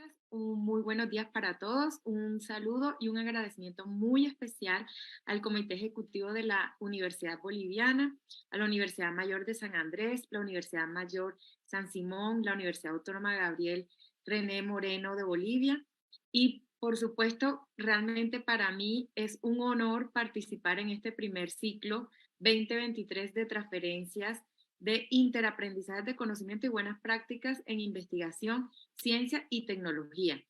noches, un muy buenos días para todos, un saludo y un agradecimiento muy especial al Comité Ejecutivo de la Universidad Boliviana, a la Universidad Mayor de San Andrés, la Universidad Mayor San Simón, la Universidad Autónoma Gabriel René Moreno de Bolivia y por supuesto, realmente para mí es un honor participar en este primer ciclo 2023 de transferencias de interaprendizaje de conocimiento y buenas prácticas en investigación, ciencia y tecnología.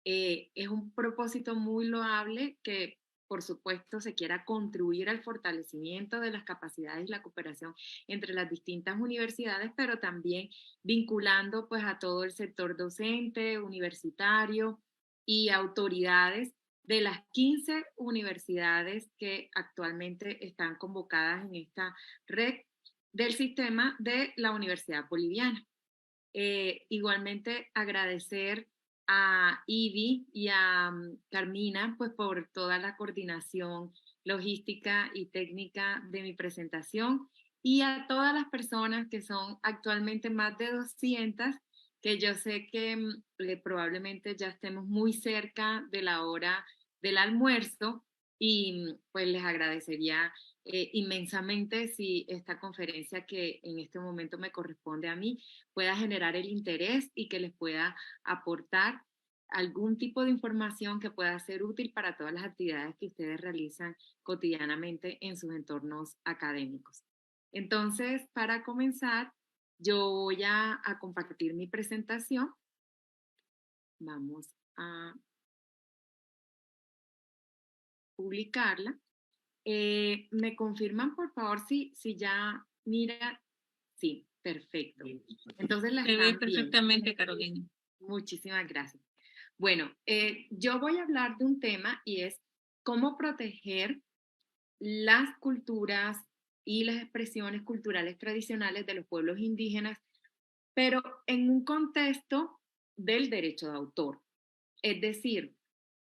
Es un propósito muy loable que, por supuesto, se quiera contribuir al fortalecimiento de las capacidades y la cooperación entre las distintas universidades, pero también vinculando pues a todo el sector docente, universitario y autoridades de las 15 universidades que actualmente están convocadas en esta red del sistema de la Universidad Boliviana. Igualmente agradecer a Ivy y a Carmina pues por toda la coordinación logística y técnica de mi presentación y a todas las personas que son actualmente más de 200 que yo sé que probablemente ya estemos muy cerca de la hora del almuerzo y pues les agradecería inmensamente si esta conferencia que en este momento me corresponde a mí pueda generar el interés y que les pueda aportar algún tipo de información que pueda ser útil para todas las actividades que ustedes realizan cotidianamente en sus entornos académicos. Entonces, para comenzar, yo voy a compartir mi presentación. Vamos a publicarla. ¿Me confirman, por favor, si ya mira? Sí, perfecto. Entonces la Se ve están viendo. perfectamente, Carolina. Muchísimas gracias. Bueno, yo voy a hablar de un tema y es cómo proteger las culturas y las expresiones culturales tradicionales de los pueblos indígenas, pero en un contexto del derecho de autor. Es decir,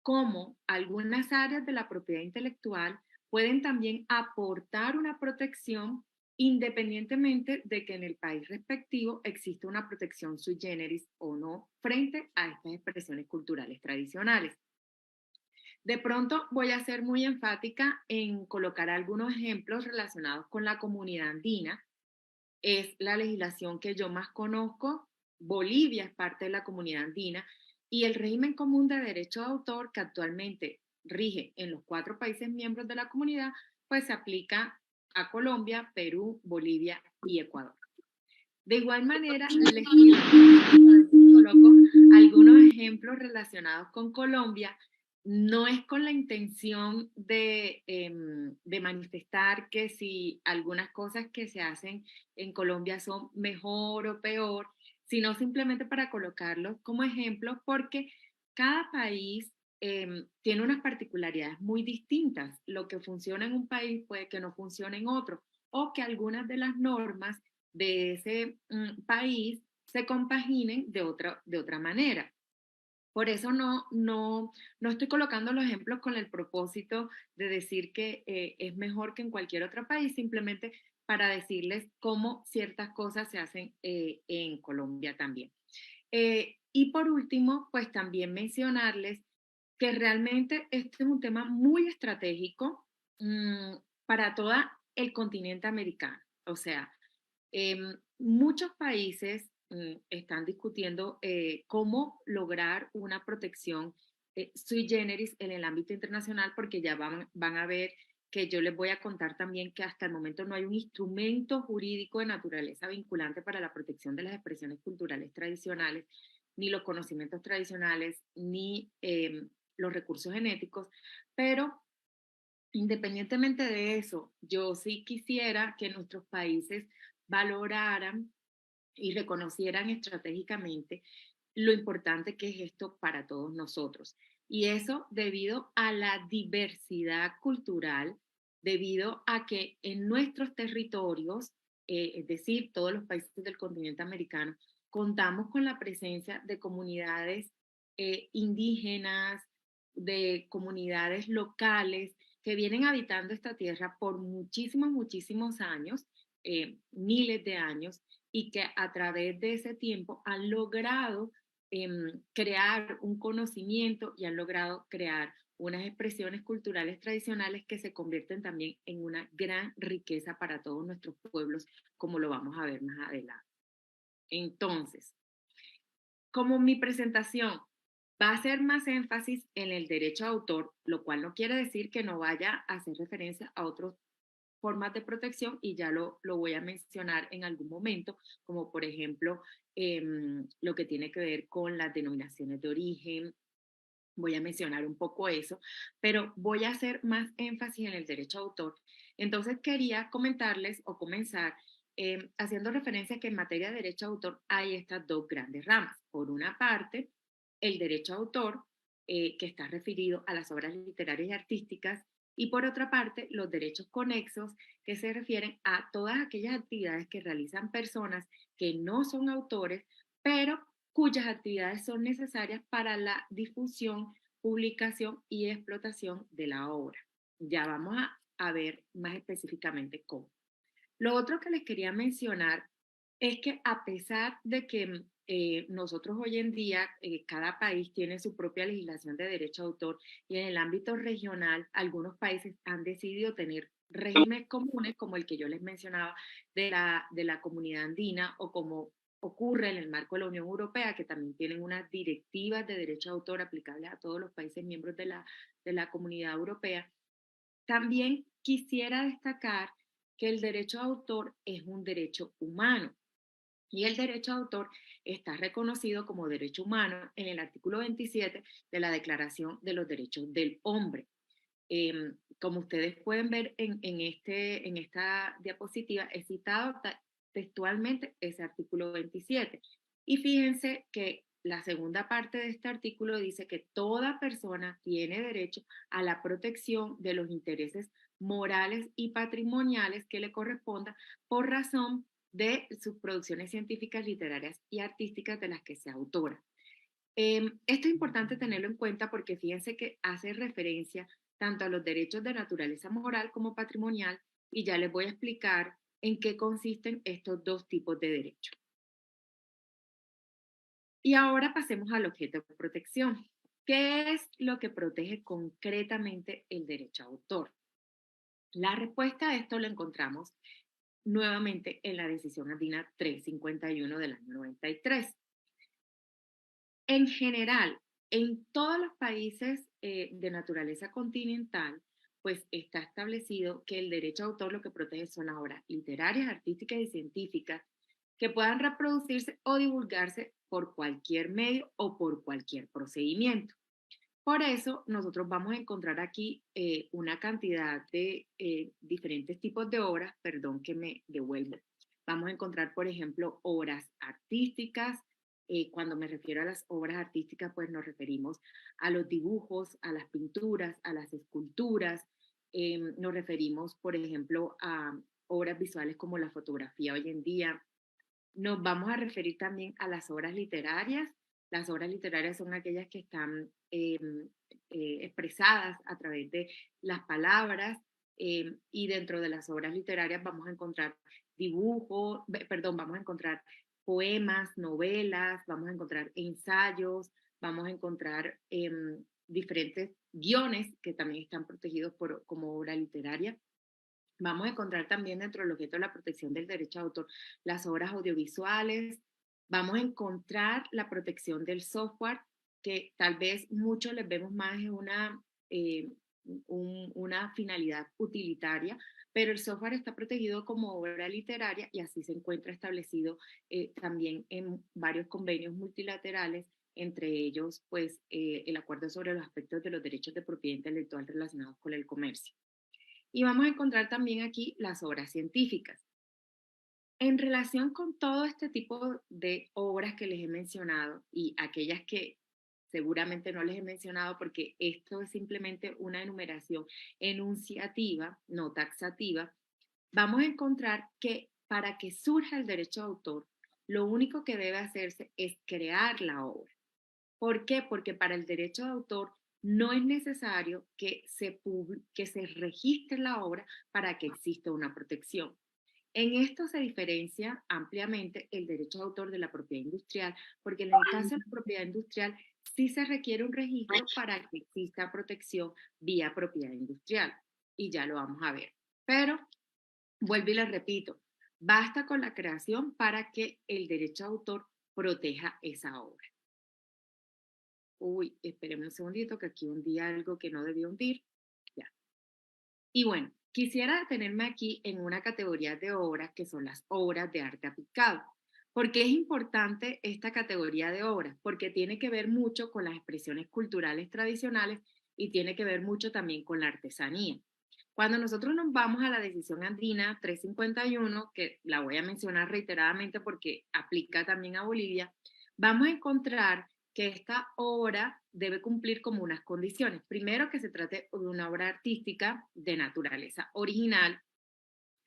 cómo algunas áreas de la propiedad intelectual pueden también aportar una protección independientemente de que en el país respectivo exista una protección sui generis o no frente a estas expresiones culturales tradicionales. De pronto voy a ser muy enfática en colocar algunos ejemplos relacionados con la comunidad andina. Es la legislación que yo más conozco. Bolivia es parte de la comunidad andina y el régimen común de derecho de autor que actualmente rige en los 4 países miembros de la comunidad, pues se aplica a Colombia, Perú, Bolivia y Ecuador. De igual manera, les pido coloco algunos ejemplos relacionados con Colombia. No es con la intención de manifestar que si algunas cosas que se hacen en Colombia son mejor o peor, sino simplemente para colocarlos como ejemplo, porque cada país tiene unas particularidades muy distintas. Lo que funciona en un país puede que no funcione en otro, o que algunas de las normas de ese país se compaginen de otra manera. Por eso no estoy colocando los ejemplos con el propósito de decir que es mejor que en cualquier otro país, simplemente para decirles cómo ciertas cosas se hacen en Colombia también. Y por último, pues también mencionarles que realmente este es un tema muy estratégico para todo el continente americano. O sea, muchos países están discutiendo cómo lograr una protección sui generis en el ámbito internacional, porque ya van a ver que yo les voy a contar también que hasta el momento no hay un instrumento jurídico de naturaleza vinculante para la protección de las expresiones culturales tradicionales, ni los conocimientos tradicionales, ni los recursos genéticos, pero independientemente de eso, yo sí quisiera que nuestros países valoraran y reconocieran estratégicamente lo importante que es esto para todos nosotros. Y eso debido a la diversidad cultural, debido a que en nuestros territorios, es decir, todos los países del continente americano, contamos con la presencia de comunidades indígenas, de comunidades locales que vienen habitando esta tierra por muchísimos, muchísimos años, miles de años, y que a través de ese tiempo han logrado crear un conocimiento y han logrado crear unas expresiones culturales tradicionales que se convierten también en una gran riqueza para todos nuestros pueblos, como lo vamos a ver más adelante. Entonces, como mi presentación va a hacer más énfasis en el derecho de autor, lo cual no quiere decir que no vaya a hacer referencia a otros formas de protección y ya lo voy a mencionar en algún momento, como por ejemplo lo que tiene que ver con las denominaciones de origen. Voy a mencionar un poco eso, pero voy a hacer más énfasis en el derecho de autor. Entonces quería comentarles o comenzar haciendo referencia que en materia de derecho de autor hay estas dos grandes ramas. Por una parte, el derecho de autor, que está referido a las obras literarias y artísticas, y por otra parte, los derechos conexos, que se refieren a todas aquellas actividades que realizan personas que no son autores, pero cuyas actividades son necesarias para la difusión, publicación y explotación de la obra. Ya vamos a ver más específicamente cómo. Lo otro que les quería mencionar es que a pesar de que nosotros hoy en día, cada país tiene su propia legislación de derecho de autor y en el ámbito regional algunos países han decidido tener regímenes comunes como el que yo les mencionaba de la comunidad andina o como ocurre en el marco de la Unión Europea, que también tienen unas directivas de derecho de autor aplicables a todos los países miembros de la comunidad europea. También quisiera destacar que el derecho de autor es un derecho humano y el derecho de autor está reconocido como derecho humano en el artículo 27 de la Declaración de los Derechos del Hombre. Como ustedes pueden ver en esta diapositiva, he citado textualmente ese artículo 27. Y fíjense que la segunda parte de este artículo dice que toda persona tiene derecho a la protección de los intereses morales y patrimoniales que le corresponda por razón de sus producciones científicas, literarias y artísticas de las que sea autora. Esto es importante tenerlo en cuenta porque fíjense que hace referencia tanto a los derechos de naturaleza moral como patrimonial y ya les voy a explicar en qué consisten estos dos tipos de derechos. Y ahora pasemos al objeto de protección. ¿Qué es lo que protege concretamente el derecho a autor? La respuesta a esto lo encontramos nuevamente en la decisión andina 351 del año 93. En general, en todos los países de naturaleza continental, pues está establecido que el derecho a autor lo que protege son las obras literarias, artísticas y científicas que puedan reproducirse o divulgarse por cualquier medio o por cualquier procedimiento. Por eso, nosotros vamos a encontrar aquí una cantidad de diferentes tipos de obras, perdón que me devuelvo. Vamos a encontrar, por ejemplo, obras artísticas. Cuando me refiero a las obras artísticas, pues nos referimos a los dibujos, a las pinturas, a las esculturas. Nos referimos, por ejemplo, a obras visuales como la fotografía hoy en día. Nos vamos a referir también a las obras literarias. Las obras literarias son aquellas que están expresadas a través de las palabras y dentro de las obras literarias vamos a encontrar dibujos, perdón, vamos a encontrar poemas, novelas, vamos a encontrar ensayos, vamos a encontrar diferentes guiones que también están protegidos como obra literaria. Vamos a encontrar también dentro del objeto de la protección del derecho de autor las obras audiovisuales. Vamos a encontrar la protección del software, que tal vez muchos les vemos más en una finalidad utilitaria, pero el software está protegido como obra literaria y así se encuentra establecido también en varios convenios multilaterales, entre ellos pues el acuerdo sobre los aspectos de los derechos de propiedad intelectual relacionados con el comercio. Y vamos a encontrar también aquí las obras científicas. En relación con todo este tipo de obras que les he mencionado y aquellas que seguramente no les he mencionado porque esto es simplemente una enumeración enunciativa, no taxativa, vamos a encontrar que para que surja el derecho de autor, lo único que debe hacerse es crear la obra. ¿Por qué? Porque para el derecho de autor no es necesario que se registre la obra para que exista una protección. En esto se diferencia ampliamente el derecho de autor de la propiedad industrial, porque en el caso de la propiedad industrial sí se requiere un registro para que exista protección vía propiedad industrial, y ya lo vamos a ver. Pero, vuelvo y les repito, basta con la creación para que el derecho de autor proteja esa obra. Uy, espérenme un segundito que aquí hundí algo que no debía hundir. Ya. Y bueno, quisiera detenerme aquí en una categoría de obras que son las obras de arte aplicado. ¿Por qué es importante esta categoría de obras? Porque tiene que ver mucho con las expresiones culturales tradicionales y tiene que ver mucho también con la artesanía. Cuando nosotros nos vamos a la decisión andina 351, que la voy a mencionar reiteradamente porque aplica también a Bolivia, vamos a encontrar que esta obra debe cumplir como unas condiciones. Primero, que se trate de una obra artística de naturaleza original.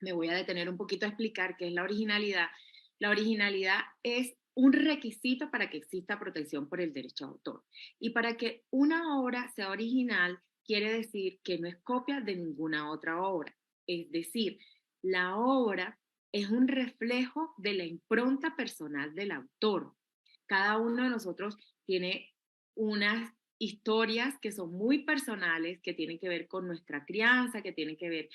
Me voy a detener un poquito a explicar qué es la originalidad. La originalidad es un requisito para que exista protección por el derecho de autor. Y para que una obra sea original, quiere decir que no es copia de ninguna otra obra. Es decir, la obra es un reflejo de la impronta personal del autor. Cada uno de nosotros tiene unas historias que son muy personales, que tienen que ver con nuestra crianza, que tienen que ver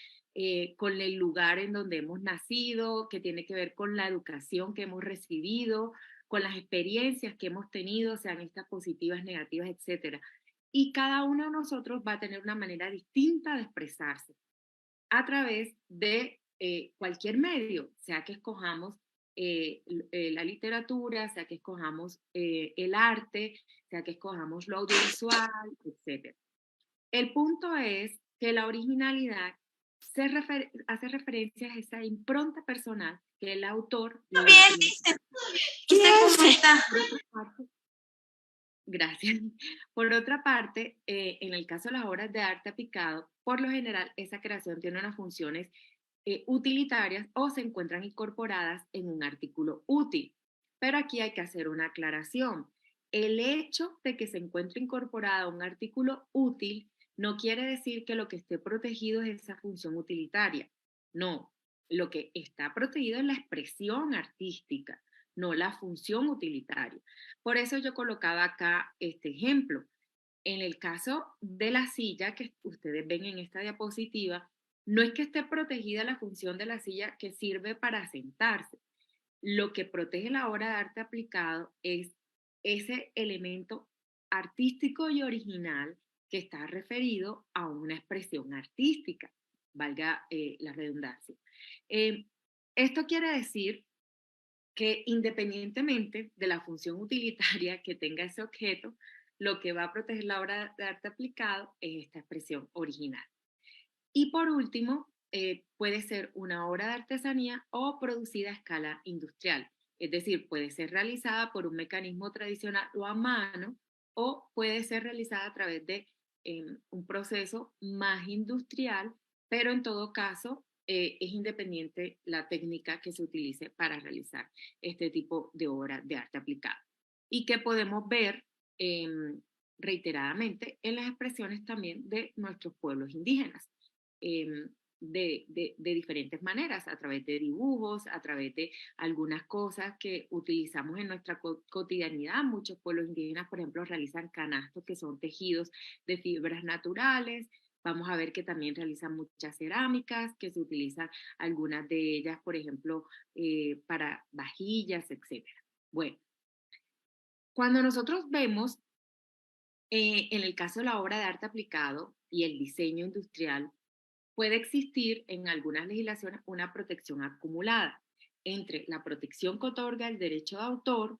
con el lugar en donde hemos nacido, que tiene que ver con la educación que hemos recibido, con las experiencias que hemos tenido, sean estas positivas, negativas, etcétera. Y cada uno de nosotros va a tener una manera distinta de expresarse a través de cualquier medio, sea que escojamos la literatura, sea que escojamos el arte, sea que escojamos lo audiovisual, etc. El punto es que la originalidad hace referencia a esa impronta personal que el autor Muy le bien, imprime. ¿usted cómo está? Por otra parte, gracias. Por otra parte, en el caso de las obras de arte aplicado, por lo general esa creación tiene unas funciones utilitarias o se encuentran incorporadas en un artículo útil. Pero aquí hay que hacer una aclaración. El hecho de que se encuentre incorporado un artículo útil no quiere decir que lo que esté protegido es esa función utilitaria. No, lo que está protegido es la expresión artística, no la función utilitaria. Por eso yo colocaba acá este ejemplo. En el caso de la silla que ustedes ven en esta diapositiva, no es que esté protegida la función de la silla que sirve para sentarse. Lo que protege la obra de arte aplicado es ese elemento artístico y original que está referido a una expresión artística, valga la redundancia. Eh, Esto quiere decir que independientemente de la función utilitaria que tenga ese objeto, lo que va a proteger la obra de arte aplicado es esta expresión original. Y por último, puede ser una obra de artesanía o producida a escala industrial. Es decir, puede ser realizada por un mecanismo tradicional o a mano, o puede ser realizada a través de un proceso más industrial, pero en todo caso es independiente la técnica que se utilice para realizar este tipo de obra de arte aplicado. Y que podemos ver reiteradamente en las expresiones también de nuestros pueblos indígenas de diferentes maneras, a través de dibujos, a través de algunas cosas que utilizamos en nuestra cotidianidad. Muchos pueblos indígenas, por ejemplo, realizan canastos que son tejidos de fibras naturales. Vamos a ver que también realizan muchas cerámicas, que se utilizan algunas de ellas, por ejemplo, para vajillas, etcétera. Bueno, cuando nosotros vemos en el caso de la obra de arte aplicado y el diseño industrial, puede existir en algunas legislaciones una protección acumulada entre la protección que otorga el derecho de autor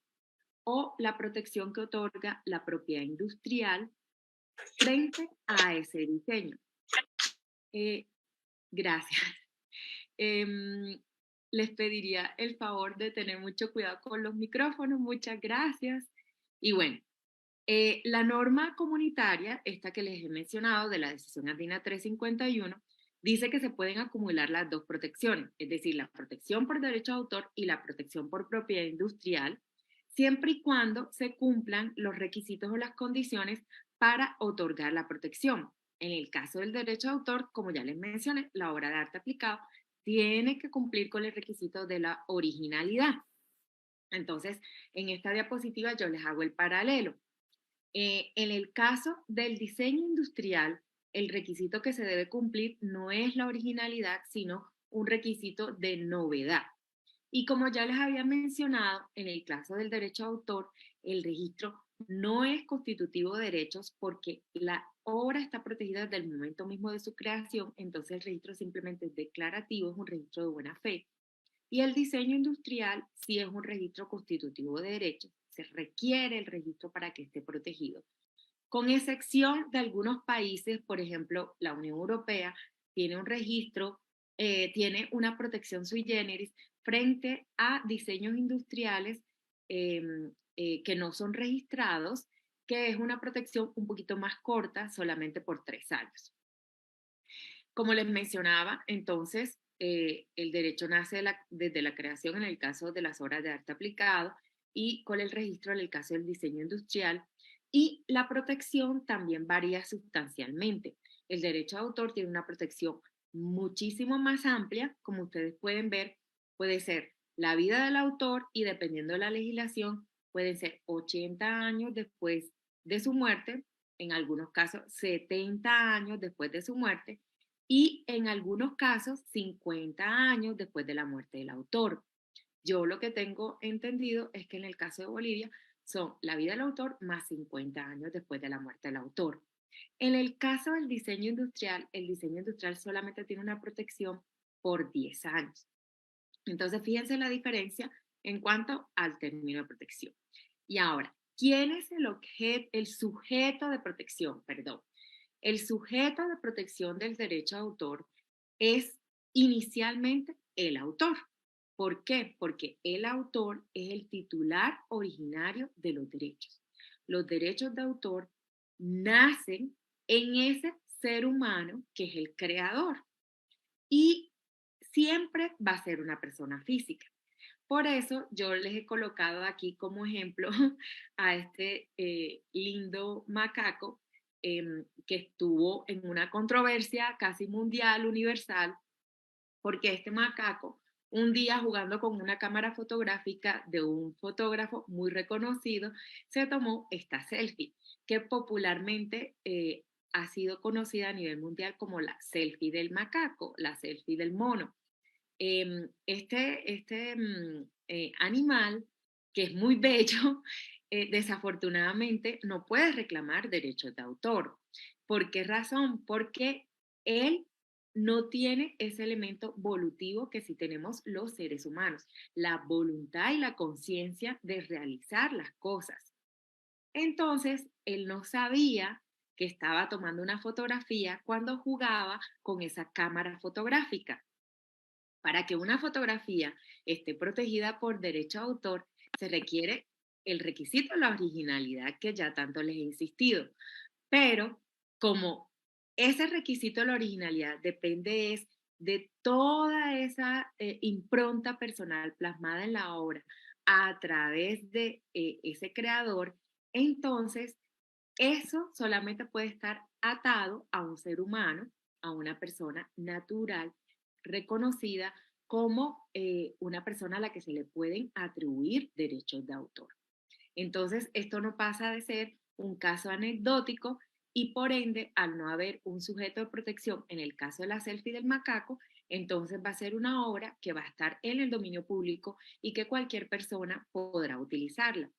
o la protección que otorga la propiedad industrial frente a ese diseño. Eh, gracias. Em, Les pediría el favor de tener mucho cuidado con los micrófonos. Muchas gracias. Y bueno, la norma comunitaria, esta que les he mencionado de la decisión andina 351, dice que se pueden acumular las dos protecciones, es decir, la protección por derecho de autor y la protección por propiedad industrial, siempre y cuando se cumplan los requisitos o las condiciones para otorgar la protección. En el caso del derecho de autor, como ya les mencioné, la obra de arte aplicado tiene que cumplir con el requisito de la originalidad. Entonces, en esta diapositiva yo les hago el paralelo. En el caso del diseño industrial, el requisito que se debe cumplir no es la originalidad, sino un requisito de novedad. Y como ya les había mencionado, en el caso del derecho de autor, el registro no es constitutivo de derechos porque la obra está protegida desde el momento mismo de su creación, entonces el registro simplemente es declarativo, es un registro de buena fe. Y el diseño industrial sí es un registro constitutivo de derechos, se requiere el registro para que esté protegido. Con excepción de algunos países, por ejemplo, la Unión Europea tiene un registro, tiene una protección sui generis frente a diseños industriales eh, que no son registrados, que es una protección un poquito más corta, solamente por 3 años. Como les mencionaba, entonces, el derecho nace desde la creación en el caso de las obras de arte aplicado y con el registro en el caso del diseño industrial. Y la protección también varía sustancialmente. El derecho de autor tiene una protección muchísimo más amplia, como ustedes pueden ver, puede ser la vida del autor y dependiendo de la legislación, pueden ser 80 años después de su muerte, en algunos casos 70 años después de su muerte y en algunos casos 50 años después de la muerte del autor. Yo lo que tengo entendido es que en el caso de Bolivia son la vida del autor más 50 años después de la muerte del autor. En el caso del diseño industrial, el diseño industrial solamente tiene una protección por 10 años. Entonces, fíjense la diferencia en cuanto al término de protección. Y ahora, ¿quién es el sujeto de protección? Perdón. El sujeto de protección del derecho de autor es inicialmente el autor. ¿Por qué? Porque el autor es el titular originario de los derechos. Los derechos de autor nacen en ese ser humano que es el creador y siempre va a ser una persona física. Por eso yo les he colocado aquí como ejemplo a este lindo macaco que estuvo en una controversia casi mundial, universal, porque este macaco, un día jugando con una cámara fotográfica de un fotógrafo muy reconocido, se tomó esta selfie, que popularmente ha sido conocida a nivel mundial como la selfie del macaco, la selfie del mono. Este animal, que es muy bello, desafortunadamente no puede reclamar derechos de autor. ¿Por qué razón? Porque él no tiene ese elemento volutivo que sí tenemos los seres humanos, la voluntad y la conciencia de realizar las cosas. Entonces, él no sabía que estaba tomando una fotografía cuando jugaba con esa cámara fotográfica. Para que una fotografía esté protegida por derecho de autor, se requiere el requisito de la originalidad que ya tanto les he insistido. Pero como ese requisito de la originalidad depende es de toda esa impronta personal plasmada en la obra a través de ese creador, entonces eso solamente puede estar atado a un ser humano, a una persona natural, reconocida como una persona a la que se le pueden atribuir derechos de autor. Entonces, esto no pasa de ser un caso anecdótico y por ende, al no haber un sujeto de protección en el caso de la selfie del macaco, entonces va a ser una obra que va a estar en el dominio público y que cualquier persona podrá utilizarla.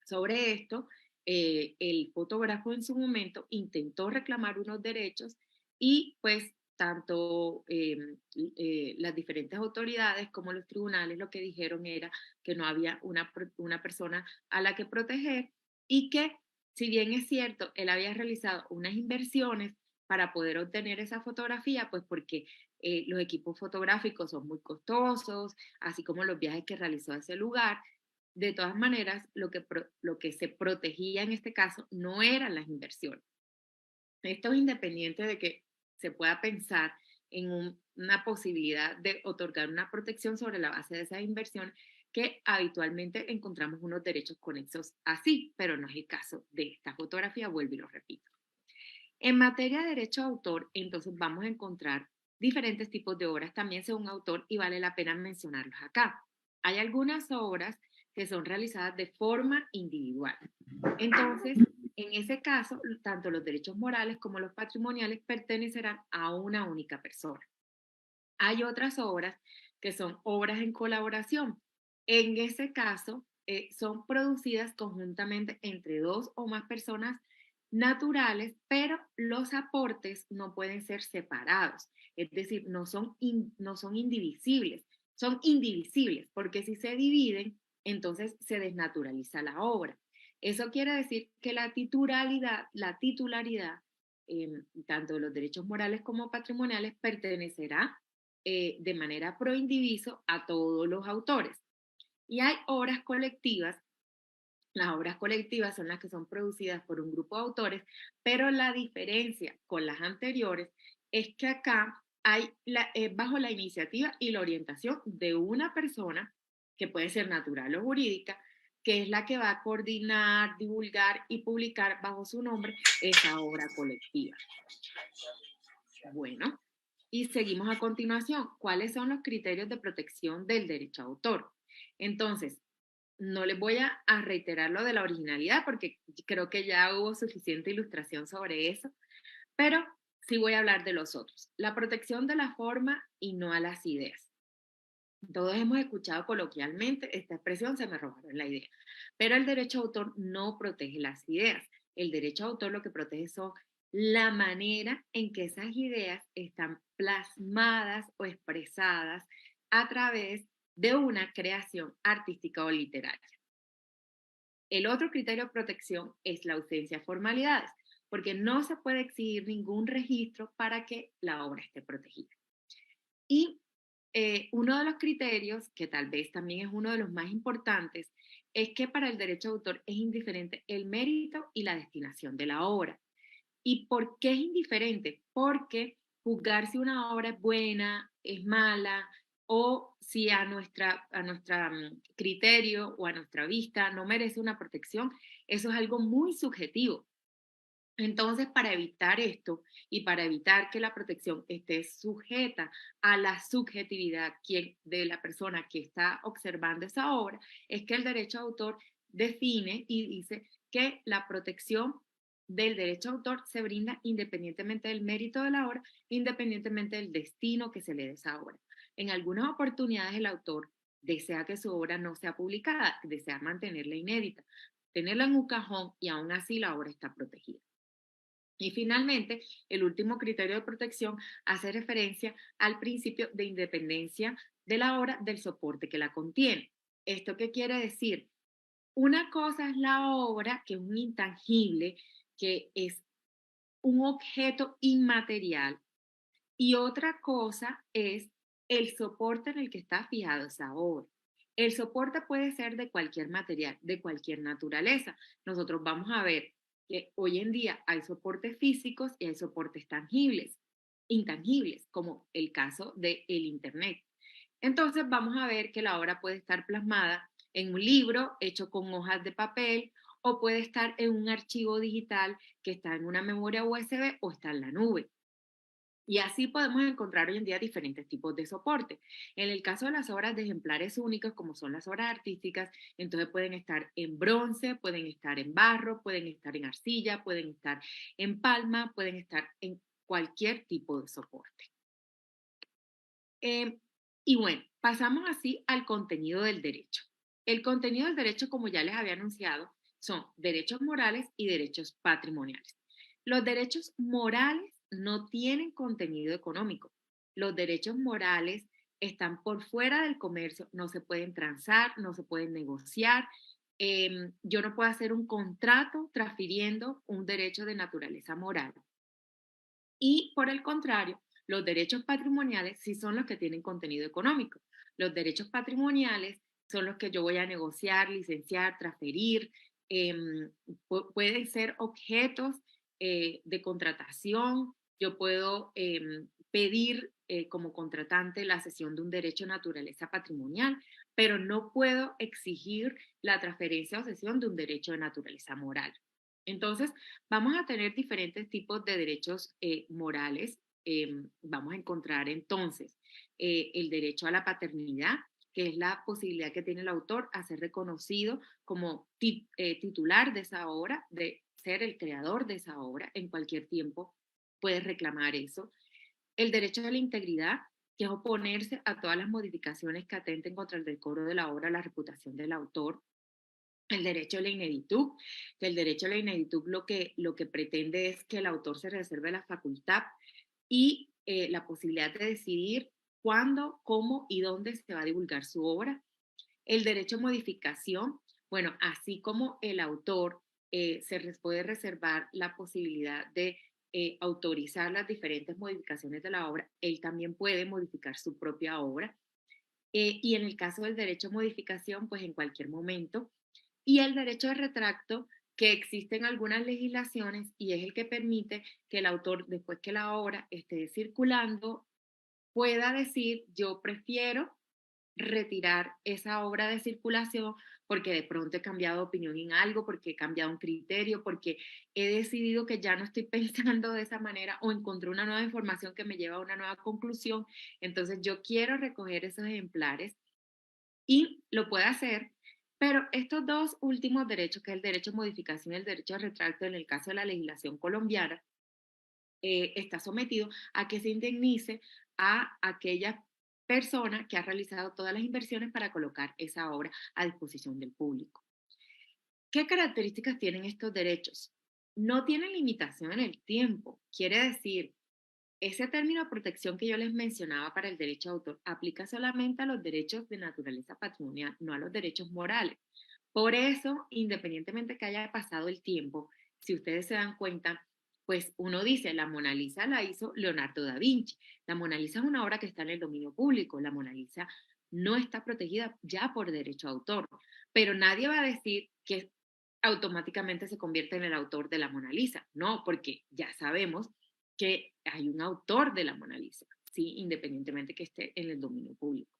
Sobre esto, el fotógrafo en su momento intentó reclamar unos derechos y pues tanto las diferentes autoridades como los tribunales lo que dijeron era que no había una persona a la que proteger y que si bien es cierto, él había realizado unas inversiones para poder obtener esa fotografía, pues porque los equipos fotográficos son muy costosos, así como los viajes que realizó a ese lugar, de todas maneras, lo que se protegía en este caso no eran las inversiones. Esto es independiente de que se pueda pensar en una posibilidad de otorgar una protección sobre la base de esas inversiones, que habitualmente encontramos unos derechos conexos así, pero no es el caso de esta fotografía, vuelvo y lo repito. En materia de derecho de autor, entonces vamos a encontrar diferentes tipos de obras también según autor y vale la pena mencionarlos acá. Hay algunas obras que son realizadas de forma individual. Entonces, en ese caso, tanto los derechos morales como los patrimoniales pertenecerán a una única persona. Hay otras obras que son obras en colaboración. En ese caso, son producidas conjuntamente entre dos o más personas naturales, pero los aportes no pueden ser separados. Es decir, no son indivisibles, son indivisibles, porque si se dividen, entonces se desnaturaliza la obra. Eso quiere decir que la titularidad tanto de los derechos morales como patrimoniales pertenecerá de manera pro indiviso a todos los autores. Y hay obras colectivas. Las obras colectivas son las que son producidas por un grupo de autores, pero la diferencia con las anteriores es que acá bajo la iniciativa y la orientación de una persona, que puede ser natural o jurídica, que es la que va a coordinar, divulgar y publicar bajo su nombre esa obra colectiva. Bueno, y seguimos a continuación. ¿Cuáles son los criterios de protección del derecho a autor? Entonces, no les voy a reiterar lo de la originalidad porque creo que ya hubo suficiente ilustración sobre eso, pero sí voy a hablar de los otros. La protección de la forma y no a las ideas. Todos hemos escuchado coloquialmente esta expresión, se me robaron la idea, pero el derecho a autor no protege las ideas. El derecho a autor lo que protege son la manera en que esas ideas están plasmadas o expresadas a través de una creación artística o literaria. El otro criterio de protección es la ausencia de formalidades, porque no se puede exigir ningún registro para que la obra esté protegida. Y uno de los criterios, que tal vez también es uno de los más importantes, es que para el derecho de autor es indiferente el mérito y la destinación de la obra. ¿Y por qué es indiferente? Porque juzgar si una obra es buena, es mala, o si a nuestra criterio o a nuestra vista no merece una protección, eso es algo muy subjetivo. Entonces, para evitar esto y para evitar que la protección esté sujeta a la subjetividad de la persona que está observando esa obra, es que el derecho de autor define y dice que la protección del derecho de autor se brinda independientemente del mérito de la obra, independientemente del destino que se le dé a esa obra. En algunas oportunidades el autor desea que su obra no sea publicada, desea mantenerla inédita, tenerla en un cajón y aún así la obra está protegida. Y finalmente, el último criterio de protección hace referencia al principio de independencia de la obra del soporte que la contiene. ¿Esto qué quiere decir? Una cosa es la obra, que es un intangible, que es un objeto inmaterial, y otra cosa es el soporte en el que está fijado esa obra. El soporte puede ser de cualquier material, de cualquier naturaleza. Nosotros vamos a ver que hoy en día hay soportes físicos y hay soportes tangibles, intangibles, como el caso del Internet. Entonces vamos a ver que la obra puede estar plasmada en un libro hecho con hojas de papel o puede estar en un archivo digital que está en una memoria USB o está en la nube. Y así podemos encontrar hoy en día diferentes tipos de soporte. En el caso de las obras de ejemplares únicos, como son las obras artísticas, entonces pueden estar en bronce, pueden estar en barro, pueden estar en arcilla, pueden estar en palma, pueden estar en cualquier tipo de soporte. Eh, y bueno, pasamos así al contenido del derecho. El contenido del derecho, como ya les había anunciado, son derechos morales y derechos patrimoniales. Los derechos morales no tienen contenido económico. Los derechos morales están por fuera del comercio, no se pueden transar, no se pueden negociar. Yo no puedo hacer un contrato transfiriendo un derecho de naturaleza moral. Y por el contrario, los derechos patrimoniales sí son los que tienen contenido económico. Los derechos patrimoniales son los que yo voy a negociar, licenciar, transferir. Pueden ser objetos de contratación. Yo puedo pedir como contratante la cesión de un derecho de naturaleza patrimonial, pero no puedo exigir la transferencia o cesión de un derecho de naturaleza moral. Entonces, vamos a tener diferentes tipos de derechos morales vamos a encontrar entonces el derecho a la paternidad, que es la posibilidad que tiene el autor a ser reconocido como titular de esa obra, de ser el creador de esa obra en cualquier tiempo, puede reclamar eso. El derecho a la integridad, que es oponerse a todas las modificaciones que atenten contra el decoro de la obra, la reputación del autor. El derecho a la ineditud, que el derecho a la ineditud lo que pretende es que el autor se reserve la facultad y la posibilidad de decidir cuándo, cómo y dónde se va a divulgar su obra. El derecho a modificación, bueno, así como el autor se les puede reservar la posibilidad de autorizar las diferentes modificaciones de la obra, él también puede modificar su propia obra. Y en el caso del derecho a modificación, pues en cualquier momento. Y el derecho de retracto, que existe en algunas legislaciones y es el que permite que el autor, después que la obra esté circulando, pueda decir, yo prefiero retirar esa obra de circulación porque de pronto he cambiado de opinión en algo, porque he cambiado un criterio, porque he decidido que ya no estoy pensando de esa manera o encontré una nueva información que me lleva a una nueva conclusión. Entonces yo quiero recoger esos ejemplares y lo puede hacer, pero estos dos últimos derechos, que es el derecho a modificación y el derecho a retracto en el caso de la legislación colombiana, está sometido a que se indemnice a aquella persona que ha realizado todas las inversiones para colocar esa obra a disposición del público. ¿Qué características tienen estos derechos? No tienen limitación en el tiempo. Quiere decir, ese término de protección que yo les mencionaba para el derecho de autor aplica solamente a los derechos de naturaleza patrimonial, no a los derechos morales. Por eso, independientemente que haya pasado el tiempo, si ustedes se dan cuenta, pues uno dice, la Mona Lisa la hizo Leonardo da Vinci. La Mona Lisa es una obra que está en el dominio público. La Mona Lisa no está protegida ya por derecho de autor, pero nadie va a decir que automáticamente se convierte en el autor de la Mona Lisa. No, porque ya sabemos que hay un autor de la Mona Lisa, ¿sí? Independientemente que esté en el dominio público.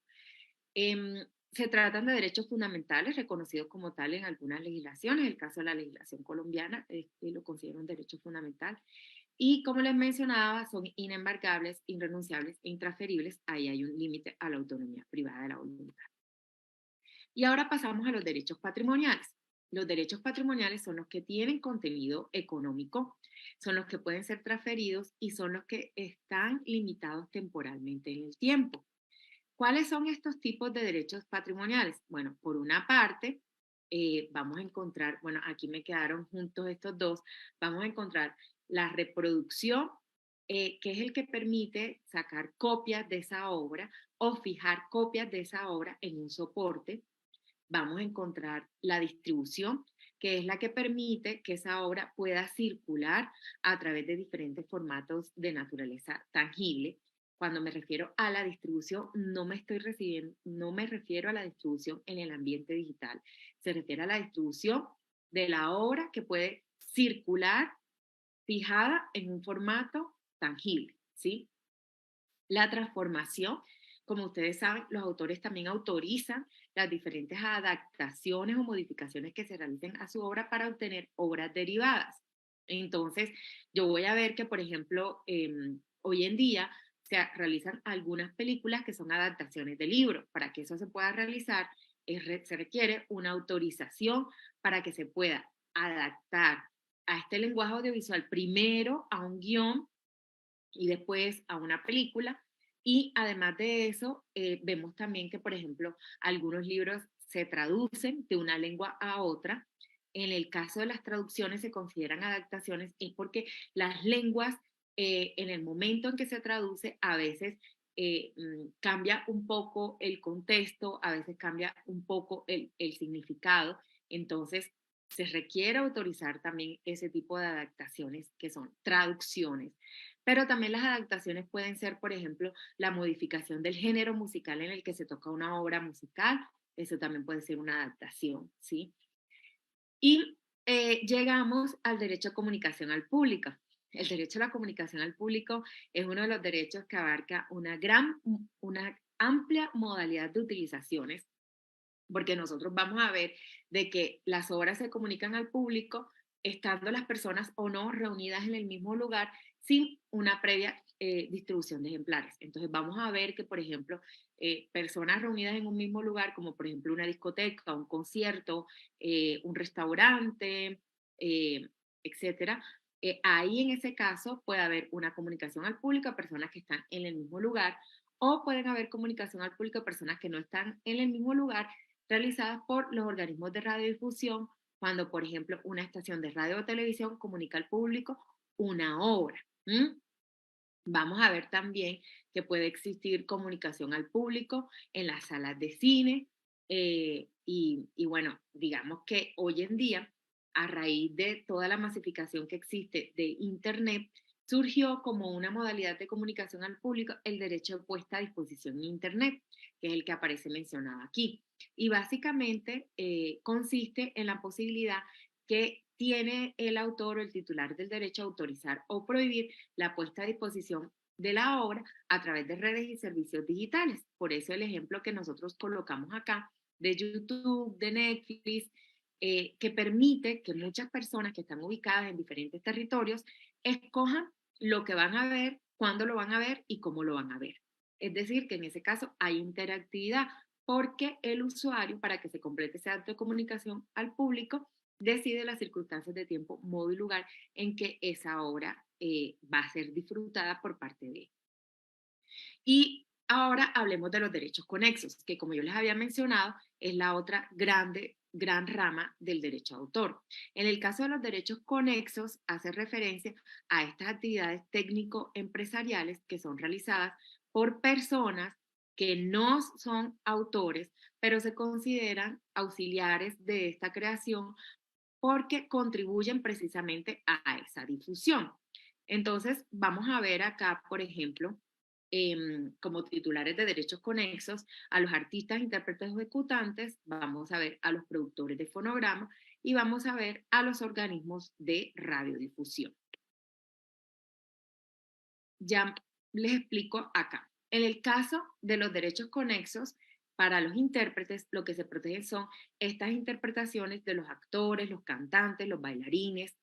Se tratan de derechos fundamentales reconocidos como tal en algunas legislaciones. El caso de la legislación colombiana lo considera un derecho fundamental. Y como les mencionaba, son inembargables, irrenunciables e intransferibles. Ahí hay un límite a la autonomía privada de la voluntad. Y ahora pasamos a los derechos patrimoniales. Los derechos patrimoniales son los que tienen contenido económico, son los que pueden ser transferidos y son los que están limitados temporalmente en el tiempo. ¿Cuáles son estos tipos de derechos patrimoniales? Bueno, por una parte, vamos a encontrar, bueno, aquí me quedaron juntos estos dos, vamos a encontrar la reproducción, que es el que permite sacar copias de esa obra o fijar copias de esa obra en un soporte. Vamos a encontrar la distribución, que es la que permite que esa obra pueda circular a través de diferentes formatos de naturaleza tangible. Cuando me refiero a la distribución, no me refiero a la distribución en el ambiente digital. Se refiere a la distribución de la obra que puede circular fijada en un formato tangible, ¿sí? La transformación, como ustedes saben, los autores también autorizan las diferentes adaptaciones o modificaciones que se realicen a su obra para obtener obras derivadas. Entonces, yo voy a ver que, por ejemplo, hoy en día se realizan algunas películas que son adaptaciones de libros. Para que eso se pueda realizar, se requiere una autorización para que se pueda adaptar a este lenguaje audiovisual primero a un guión y después a una película. Y además de eso, vemos también que, por ejemplo, algunos libros se traducen de una lengua a otra. En el caso de las traducciones se consideran adaptaciones, es porque las lenguas, en el momento en que se traduce, a veces cambia un poco el contexto, a veces cambia un poco el significado. Entonces, se requiere autorizar también ese tipo de adaptaciones que son traducciones. Pero también las adaptaciones pueden ser, por ejemplo, la modificación del género musical en el que se toca una obra musical. Eso también puede ser una adaptación, ¿sí? Y llegamos al derecho a comunicación al público. El derecho a la comunicación al público es uno de los derechos que abarca una amplia modalidad de utilizaciones, porque nosotros vamos a ver de que las obras se comunican al público estando las personas o no reunidas en el mismo lugar sin una previa distribución de ejemplares. Entonces vamos a ver que, por ejemplo, personas reunidas en un mismo lugar, como por ejemplo una discoteca, un concierto, un restaurante, etcétera, ahí en ese caso puede haber una comunicación al público a personas que están en el mismo lugar, o pueden haber comunicación al público a personas que no están en el mismo lugar, realizadas por los organismos de radiodifusión, cuando, por ejemplo, una estación de radio o televisión comunica al público una obra. Vamos a ver también que puede existir comunicación al público en las salas de cine, y bueno, digamos que hoy en día, a raíz de toda la masificación que existe de Internet, surgió como una modalidad de comunicación al público el derecho de puesta a disposición en Internet, que es el que aparece mencionado aquí. Y básicamente consiste en la posibilidad que tiene el autor o el titular del derecho a autorizar o prohibir la puesta a disposición de la obra a través de redes y servicios digitales. Por eso el ejemplo que nosotros colocamos acá de YouTube, de Netflix, que permite que muchas personas que están ubicadas en diferentes territorios escojan lo que van a ver, cuándo lo van a ver y cómo lo van a ver. Es decir, que en ese caso hay interactividad porque el usuario, para que se complete ese acto de comunicación al público, decide las circunstancias de tiempo, modo y lugar en que esa obra va a ser disfrutada por parte de él. Y ahora hablemos de los derechos conexos, que como yo les había mencionado, es la otra gran rama del derecho de autor. En el caso de los derechos conexos, hace referencia a estas actividades técnico-empresariales que son realizadas por personas que no son autores, pero se consideran auxiliares de esta creación porque contribuyen precisamente a esa difusión. Entonces, vamos a ver acá, por ejemplo, como titulares de derechos conexos a los artistas, intérpretes o ejecutantes, vamos a ver a los productores de fonograma y vamos a ver a los organismos de radiodifusión. Ya les explico acá. En el caso de los derechos conexos, para los intérpretes, lo que se protegen son estas interpretaciones de los actores, los cantantes, los bailarines.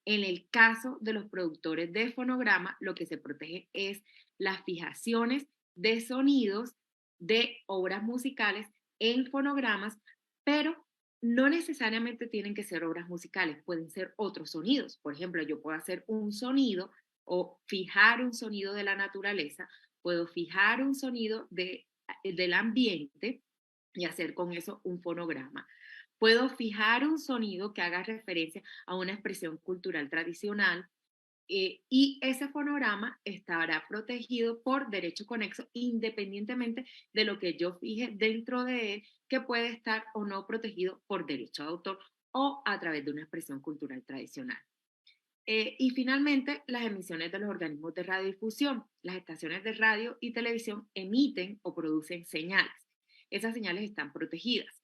En el caso de los productores de fonograma, lo que se protege es las fijaciones de sonidos de obras musicales en fonogramas, pero no necesariamente tienen que ser obras musicales, pueden ser otros sonidos. Por ejemplo, yo puedo hacer un sonido o fijar un sonido de la naturaleza, puedo fijar un sonido del ambiente y hacer con eso un fonograma. Puedo fijar un sonido que haga referencia a una expresión cultural tradicional, y ese fonograma estará protegido por derecho conexo independientemente de lo que yo fije dentro de él, que puede estar o no protegido por derecho de autor o a través de una expresión cultural tradicional. Y finalmente, las emisiones de los organismos de radiodifusión. Las estaciones de radio y televisión emiten o producen señales. Esas señales están protegidas.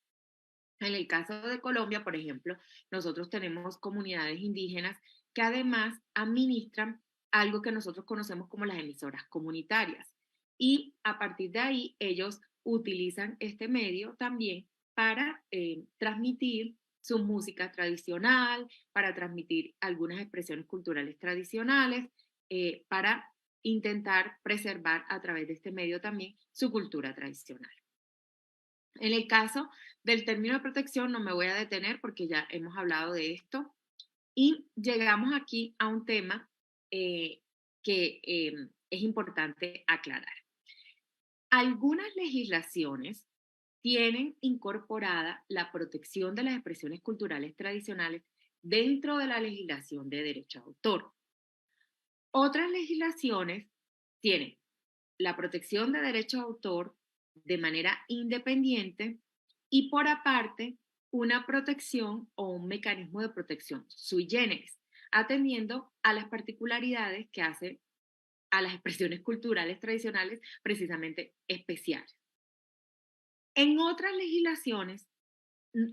En el caso de Colombia, por ejemplo, nosotros tenemos comunidades indígenas que además administran algo que nosotros conocemos como las emisoras comunitarias. Y a partir de ahí, ellos utilizan este medio también para transmitir su música tradicional, para transmitir algunas expresiones culturales tradicionales, para intentar preservar a través de este medio también su cultura tradicional. En el caso del término de protección no me voy a detener porque ya hemos hablado de esto y llegamos aquí a un tema que es importante aclarar. Algunas legislaciones tienen incorporada la protección de las expresiones culturales tradicionales dentro de la legislación de derecho de autor. Otras legislaciones tienen la protección de derecho de autor de manera independiente y por aparte una protección o un mecanismo de protección sui generis, atendiendo a las particularidades que hacen a las expresiones culturales tradicionales precisamente especiales. En otras legislaciones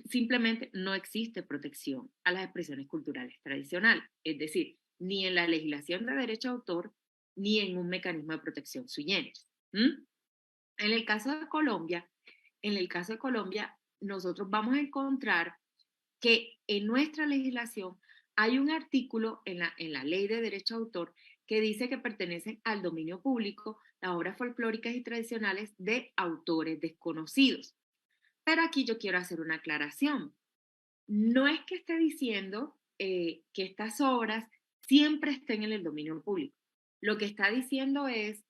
simplemente no existe protección a las expresiones culturales tradicionales, es decir, ni en la legislación de derecho de autor ni en un mecanismo de protección sui generis. En el caso de Colombia, nosotros vamos a encontrar que en nuestra legislación hay un artículo en la ley de derecho de autor que dice que pertenecen al dominio público las obras folclóricas y tradicionales de autores desconocidos. Pero aquí yo quiero hacer una aclaración. No es que esté diciendo que estas obras siempre estén en el dominio público. Lo que está diciendo es,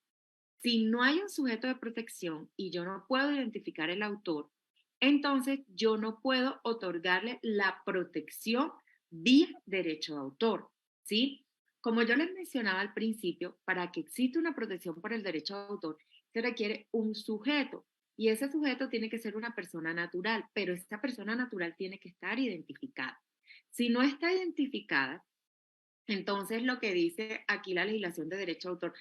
si no hay un sujeto de protección y yo no puedo identificar el autor, entonces yo no puedo otorgarle la protección vía derecho de autor, ¿sí? Como yo les mencionaba al principio, para que exista una protección por el derecho de autor, se requiere un sujeto y ese sujeto tiene que ser una persona natural, pero esa persona natural tiene que estar identificada. Si no está identificada, entonces, lo que dice aquí la legislación de derecho de autor,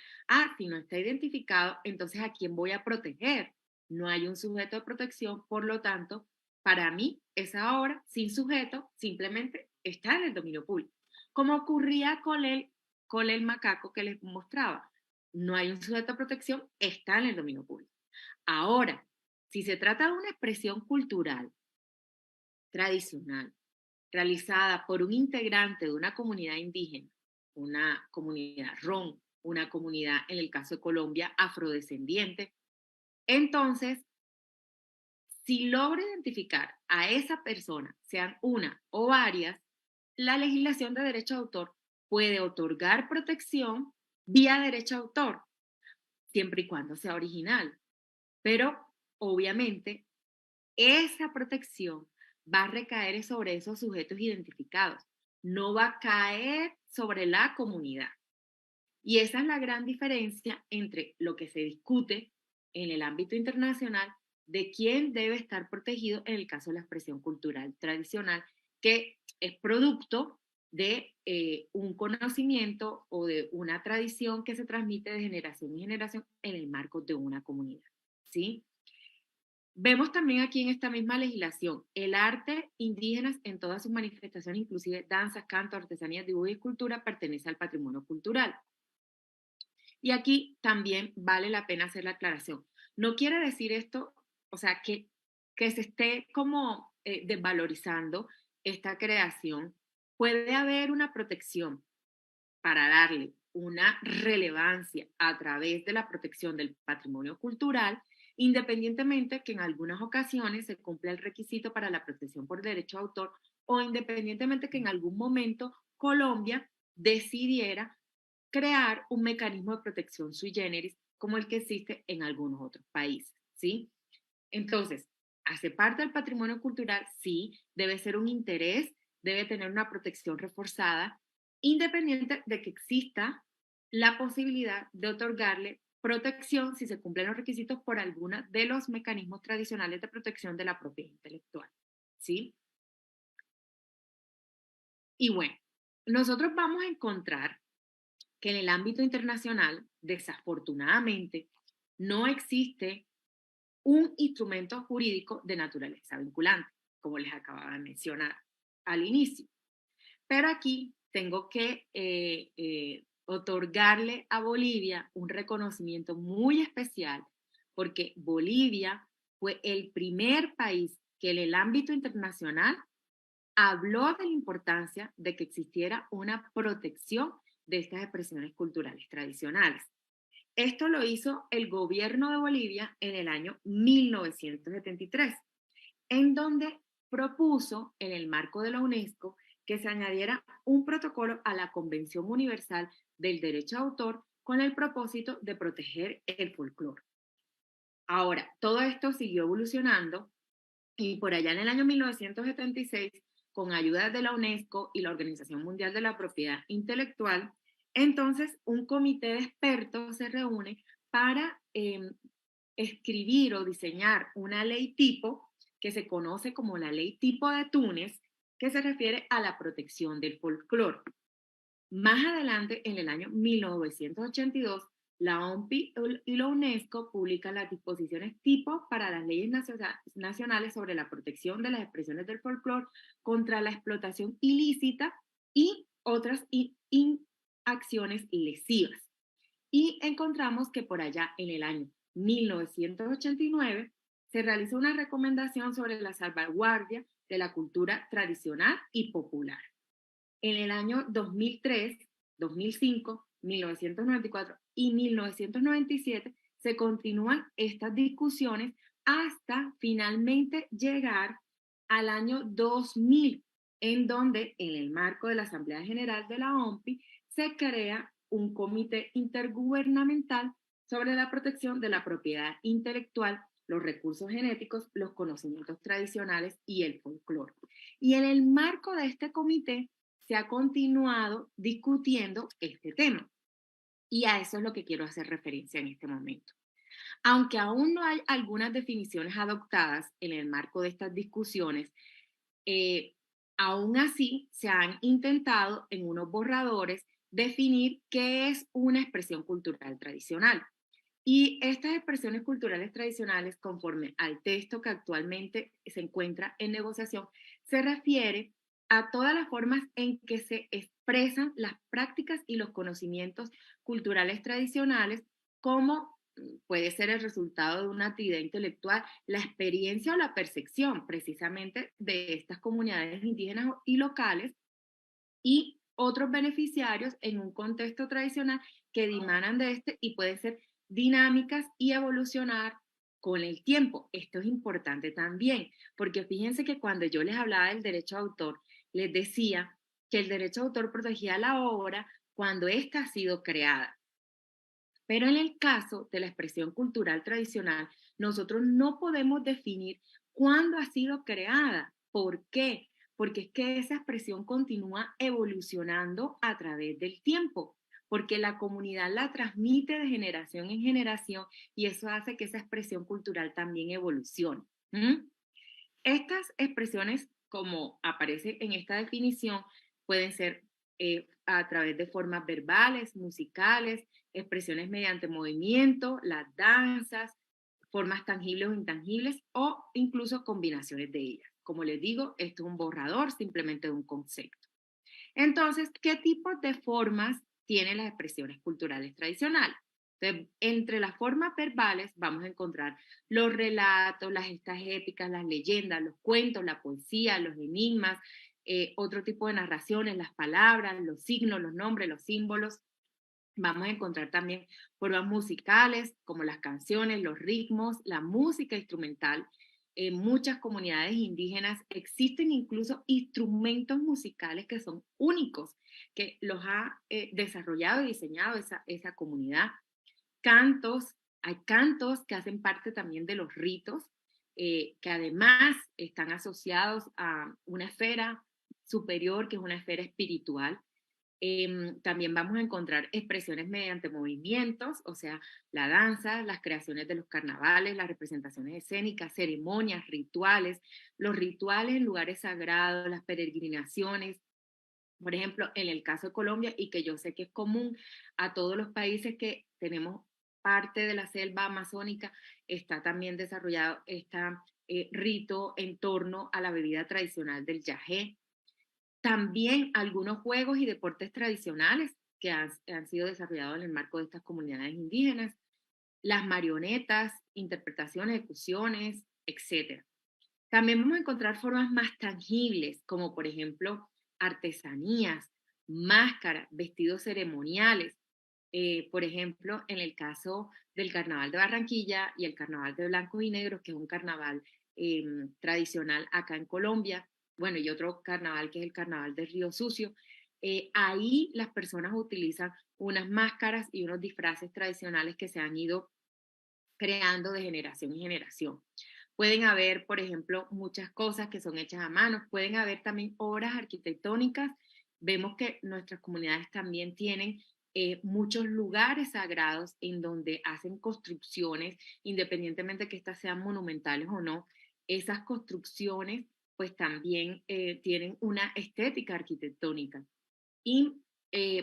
si no está identificado, entonces ¿a quién voy a proteger? No hay un sujeto de protección, por lo tanto, para mí, esa obra sin sujeto simplemente está en el dominio público. Como ocurría con el macaco que les mostraba. No hay un sujeto de protección, está en el dominio público. Ahora, si se trata de una expresión cultural tradicional, realizada por un integrante de una comunidad indígena, una comunidad ron, una comunidad, en el caso de Colombia, afrodescendiente. Entonces, si logro identificar a esa persona, sean una o varias, la legislación de derecho de autor puede otorgar protección vía derecho de autor, siempre y cuando sea original. Pero, obviamente, esa protección va a recaer sobre esos sujetos identificados, no va a caer sobre la comunidad. Y esa es la gran diferencia entre lo que se discute en el ámbito internacional de quién debe estar protegido en el caso de la expresión cultural tradicional, que es producto de un conocimiento o de una tradición que se transmite de generación en generación en el marco de una comunidad, ¿sí? Vemos también aquí en esta misma legislación el arte indígenas en todas sus manifestaciones, inclusive danzas, canto, artesanías, dibujo y escultura, pertenece al patrimonio cultural. Y aquí también vale la pena hacer la aclaración. No quiere decir esto, o sea, que se esté como desvalorizando esta creación. Puede haber una protección para darle una relevancia a través de la protección del patrimonio cultural, independientemente que en algunas ocasiones se cumpla el requisito para la protección por derecho de autor o independientemente que en algún momento Colombia decidiera crear un mecanismo de protección sui generis como el que existe en algunos otros países, ¿sí? Entonces, hace parte del patrimonio cultural, sí, debe ser un interés, debe tener una protección reforzada, independiente de que exista la posibilidad de otorgarle protección si se cumplen los requisitos por alguno de los mecanismos tradicionales de protección de la propiedad intelectual, ¿sí? Y bueno, nosotros vamos a encontrar que en el ámbito internacional, desafortunadamente, no existe un instrumento jurídico de naturaleza vinculante, como les acababa de mencionar al inicio. Pero aquí tengo que otorgarle a Bolivia un reconocimiento muy especial, porque Bolivia fue el primer país que en el ámbito internacional habló de la importancia de que existiera una protección de estas expresiones culturales tradicionales. Esto lo hizo el gobierno de Bolivia en el año 1973, en donde propuso, en el marco de la UNESCO, que se añadiera un protocolo a la Convención Universal del Derecho de Autor con el propósito de proteger el folclore. Ahora, todo esto siguió evolucionando y por allá en el año 1976, con ayuda de la UNESCO y la Organización Mundial de la Propiedad Intelectual, entonces un comité de expertos se reúne para escribir o diseñar una ley tipo que se conoce como la ley tipo de Túnez, que se refiere a la protección del folclore. Más adelante, en el año 1982, la OMPI y la UNESCO publican las disposiciones tipo para las leyes nacionales sobre la protección de las expresiones del folclore contra la explotación ilícita y otras acciones lesivas. Y encontramos que por allá en el año 1989 se realizó una recomendación sobre la salvaguardia de la cultura tradicional y popular. En el año 2003, 2005, 1994 y 1997 se continúan estas discusiones hasta finalmente llegar al año 2000, en donde en el marco de la Asamblea General de la OMPI se crea un comité intergubernamental sobre la protección de la propiedad intelectual, los recursos genéticos, los conocimientos tradicionales y el folclore. Y en el marco de este comité se ha continuado discutiendo este tema. Y a eso es lo que quiero hacer referencia en este momento. Aunque aún no hay algunas definiciones adoptadas en el marco de estas discusiones, eh, aún así se han intentado en unos borradores definir qué es una expresión cultural tradicional. Y estas expresiones culturales tradicionales, conforme al texto que actualmente se encuentra en negociación, se refiere a todas las formas en que se expresan las prácticas y los conocimientos culturales tradicionales, como puede ser el resultado de una actividad intelectual, la experiencia o la percepción precisamente de estas comunidades indígenas y locales, y otros beneficiarios en un contexto tradicional que dimanan de este y pueden ser dinámicas y evolucionar con el tiempo. Esto es importante también, porque fíjense que cuando yo les hablaba del derecho de autor, les decía que el derecho de autor protegía la obra cuando ésta ha sido creada. Pero en el caso de la expresión cultural tradicional, nosotros no podemos definir cuándo ha sido creada. ¿Por qué? Porque es que esa expresión continúa evolucionando a través del tiempo, porque la comunidad la transmite de generación en generación y eso hace que esa expresión cultural también evolucione. ¿Mm? Estas expresiones, como aparece en esta definición, pueden ser a través de formas verbales, musicales, expresiones mediante movimiento, las danzas, formas tangibles o intangibles o incluso combinaciones de ellas. Como les digo, esto es un borrador simplemente de un concepto. Entonces, ¿qué tipos de formas tienen las expresiones culturales tradicionales? Entonces, entre las formas verbales vamos a encontrar los relatos, las gestas épicas, las leyendas, los cuentos, la poesía, los enigmas, otro tipo de narraciones, las palabras, los signos, los nombres, los símbolos. Vamos a encontrar también formas musicales como las canciones, los ritmos, la música instrumental. En muchas comunidades indígenas existen incluso instrumentos musicales que son únicos, que los ha desarrollado y diseñado esa comunidad. Cantos, hay cantos que hacen parte también de los ritos, que además están asociados a una esfera superior, que es una esfera espiritual. También vamos a encontrar expresiones mediante movimientos, o sea, la danza, las creaciones de los carnavales, las representaciones escénicas, ceremonias, rituales, los rituales en lugares sagrados, las peregrinaciones. Por ejemplo, en el caso de Colombia, y que yo sé que es común a todos los países que tenemos parte de la selva amazónica, está también desarrollado este rito en torno a la bebida tradicional del yagé. También algunos juegos y deportes tradicionales que han sido desarrollados en el marco de estas comunidades indígenas, las marionetas, interpretaciones, ejecuciones, etcétera. También vamos a encontrar formas más tangibles, como por ejemplo artesanías, máscaras, vestidos ceremoniales. Por ejemplo, en el caso del Carnaval de Barranquilla y el Carnaval de Blancos y Negros, que es un carnaval tradicional acá en Colombia, bueno, y otro carnaval que es el Carnaval del Río Sucio, ahí las personas utilizan unas máscaras y unos disfraces tradicionales que se han ido creando de generación en generación. Pueden haber, por ejemplo, muchas cosas que son hechas a mano, pueden haber también obras arquitectónicas. Vemos que nuestras comunidades también tienen muchos lugares sagrados en donde hacen construcciones, independientemente de que estas sean monumentales o no. Esas construcciones pues también tienen una estética arquitectónica y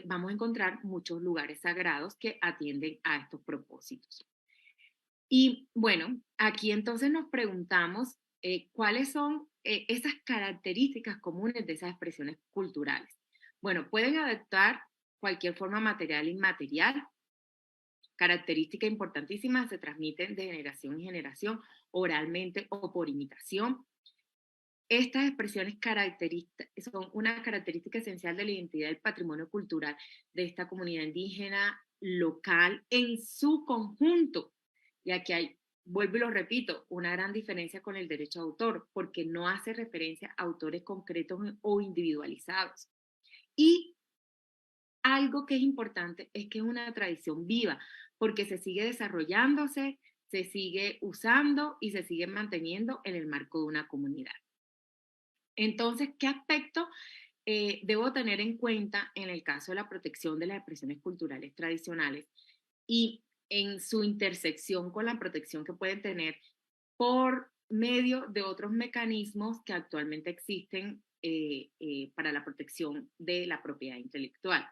vamos a encontrar muchos lugares sagrados que atienden a estos propósitos. Y bueno, aquí entonces nos preguntamos cuáles son esas características comunes de esas expresiones culturales. Bueno, pueden adaptar cualquier forma material e inmaterial. Característica importantísima, se transmiten de generación en generación, oralmente o por imitación. estas expresiones son una característica esencial de la identidad del patrimonio cultural de esta comunidad indígena local en su conjunto. Y aquí hay, vuelvo y lo repito, una gran diferencia con el derecho de autor, porque no hace referencia a autores concretos o individualizados. Y algo que es importante es que es una tradición viva, porque se sigue desarrollándose, se sigue usando y se sigue manteniendo en el marco de una comunidad. Entonces, ¿qué aspecto debo tener en cuenta en el caso de la protección de las expresiones culturales tradicionales y en su intersección con la protección que pueden tener por medio de otros mecanismos que actualmente existen para la protección de la propiedad intelectual?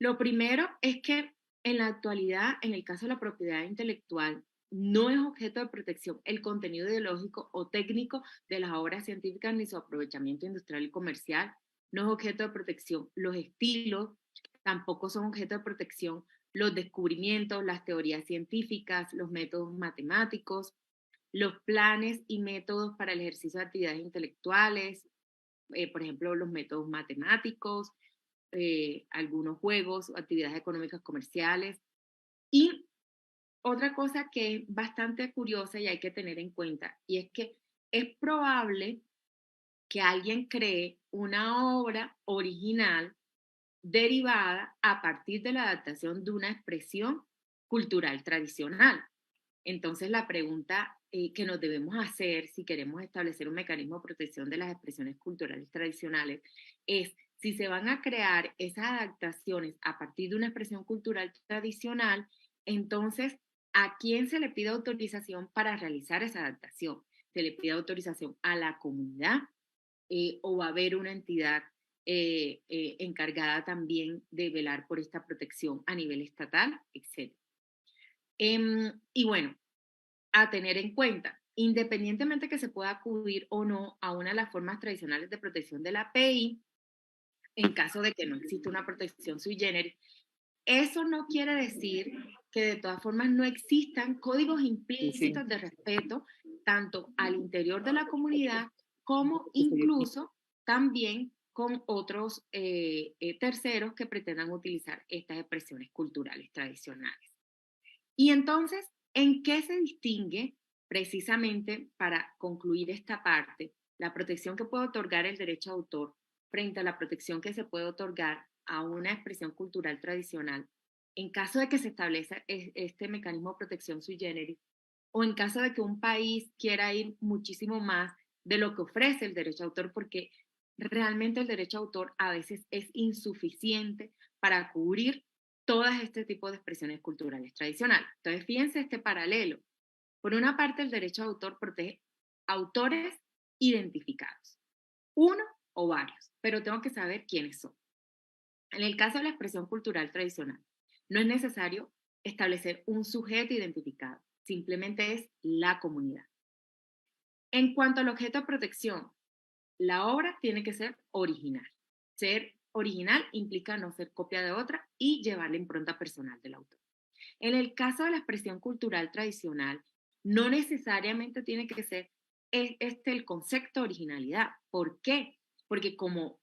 Lo primero es que en la actualidad, en el caso de la propiedad intelectual, no es objeto de protección el contenido ideológico o técnico de las obras científicas ni su aprovechamiento industrial y comercial. No es objeto de protección los estilos, tampoco son objeto de protección los descubrimientos, las teorías científicas, los métodos matemáticos, los planes y métodos para el ejercicio de actividades intelectuales, por ejemplo, los métodos matemáticos, algunos juegos o actividades económicas comerciales. Y otra cosa que es bastante curiosa y hay que tener en cuenta, y es que es probable que alguien cree una obra original derivada a partir de la adaptación de una expresión cultural tradicional. Entonces, la pregunta que nos debemos hacer si queremos establecer un mecanismo de protección de las expresiones culturales tradicionales es si se van a crear esas adaptaciones a partir de una expresión cultural tradicional, entonces, ¿a quién se le pide autorización para realizar esa adaptación? ¿Se le pide autorización a la comunidad o va a haber una entidad encargada también de velar por esta protección a nivel estatal, etcétera? Y bueno, a tener en cuenta, independientemente que se pueda acudir o no a una de las formas tradicionales de protección de la API, en caso de que no exista una protección sui generis, eso no quiere decir que de todas formas no existan códigos implícitos de respeto tanto al interior de la comunidad como incluso también con otros terceros que pretendan utilizar estas expresiones culturales tradicionales. Y entonces, ¿en qué se distingue precisamente para concluir esta parte la protección que puede otorgar el derecho de autor frente a la protección que se puede otorgar a una expresión cultural tradicional en caso de que se establezca este mecanismo de protección sui generis o en caso de que un país quiera ir muchísimo más de lo que ofrece el derecho de autor, porque realmente el derecho de autor a veces es insuficiente para cubrir todas este tipo de expresiones culturales tradicionales? Entonces, fíjense este paralelo. Por una parte, el derecho de autor protege autores identificados, uno o varios, pero tengo que saber quiénes son. En el caso de la expresión cultural tradicional, no es necesario establecer un sujeto identificado, simplemente es la comunidad. En cuanto al objeto de protección, la obra tiene que ser original. Ser original implica no ser copia de otra y llevar la impronta personal del autor. En el caso de la expresión cultural tradicional, no necesariamente tiene que ser el concepto de originalidad. ¿Por qué? Porque como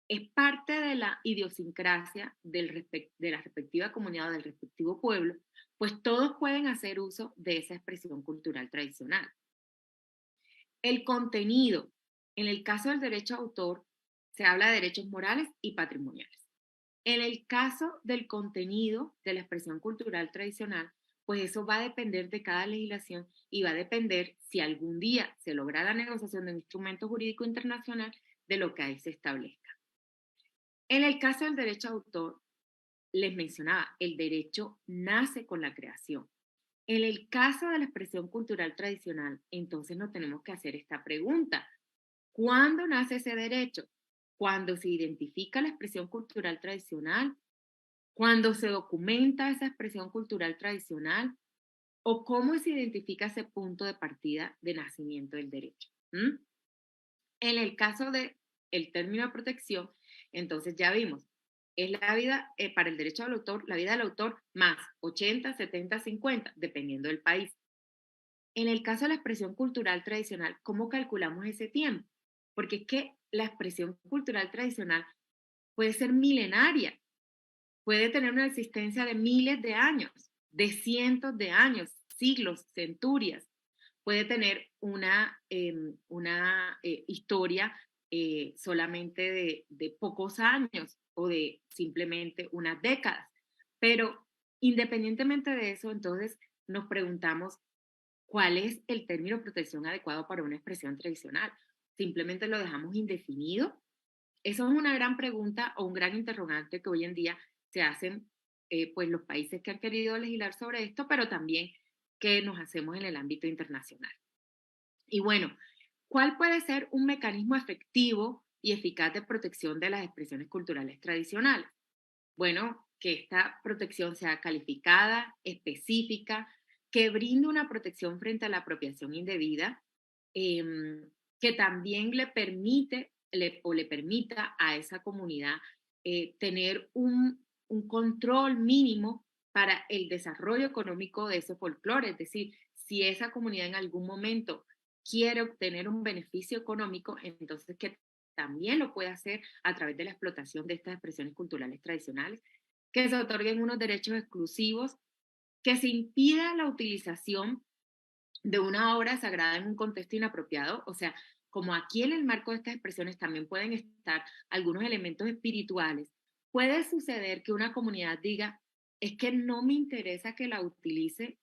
es parte de la idiosincrasia de la respectiva comunidad o del respectivo pueblo, pues todos pueden hacer uso de esa expresión cultural tradicional. El contenido. En el caso del derecho de autor, se habla de derechos morales y patrimoniales. En el caso del contenido de la expresión cultural tradicional, pues eso va a depender de cada legislación y va a depender si algún día se logra la negociación de un instrumento jurídico internacional de lo que ahí se establezca. En el caso del derecho de autor, les mencionaba, el derecho nace con la creación. En el caso de la expresión cultural tradicional, entonces nos tenemos que hacer esta pregunta. ¿Cuándo nace ese derecho? Cuando se identifica la expresión cultural tradicional, cuando se documenta esa expresión cultural tradicional o cómo se identifica ese punto de partida de nacimiento del derecho. En el caso del término de protección, entonces ya vimos, es la vida, para el derecho del autor, la vida del autor más 80, 70, 50, dependiendo del país. en el caso de la expresión cultural tradicional, ¿cómo calculamos ese tiempo? Porque es que la expresión cultural tradicional puede ser milenaria, puede tener una existencia de miles de años, de cientos de años, siglos, centurias. Puede tener una historia solamente de pocos años o de simplemente unas décadas. Pero independientemente de eso, entonces nos preguntamos, ¿cuál es el término protección adecuado para una expresión tradicional? ¿Simplemente lo dejamos indefinido? Eso es una gran pregunta o un gran interrogante que hoy en día se hacen pues los países que han querido legislar sobre esto, pero también que nos hacemos en el ámbito internacional. Y bueno, ¿cuál puede ser un mecanismo efectivo y eficaz de protección de las expresiones culturales tradicionales? Bueno, que esta protección sea calificada, específica, que brinde una protección frente a la apropiación indebida, que también le permita a esa comunidad tener un control mínimo para el desarrollo económico de ese folclore. Es decir, si esa comunidad en algún momento quiere obtener un beneficio económico, entonces que también lo puede hacer a través de la explotación de estas expresiones culturales tradicionales, que se otorguen unos derechos exclusivos, que se impida la utilización de una obra sagrada en un contexto inapropiado. O sea, como aquí en el marco de estas expresiones también pueden estar algunos elementos espirituales, puede suceder que una comunidad diga, es que no me interesa que la utilice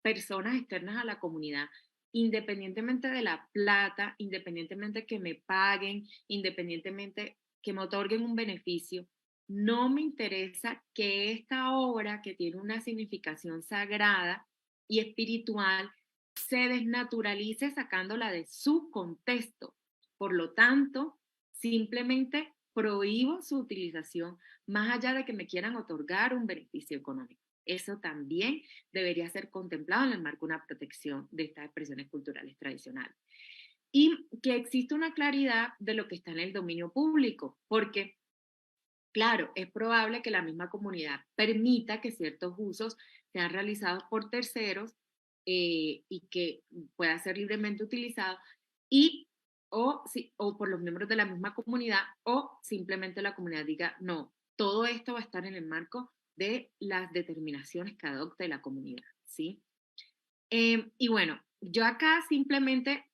personas externas a la comunidad, independientemente de la plata, independientemente que me paguen, independientemente que me otorguen un beneficio, no me interesa que esta obra, que tiene una significación sagrada y espiritual, se desnaturalice sacándola de su contexto. Por lo tanto, simplemente prohíbo su utilización más allá de que me quieran otorgar un beneficio económico. Eso también debería ser contemplado en el marco de una protección de estas expresiones culturales tradicionales. Y que existe una claridad de lo que está en el dominio público, porque, claro, es probable que la misma comunidad permita que ciertos usos sean realizados por terceros y que pueda ser libremente utilizado, y, o por los miembros de la misma comunidad, o simplemente la comunidad diga, no, todo esto va a estar en el marco de las determinaciones que adopte la comunidad, ¿sí? Y bueno, yo acá simplemente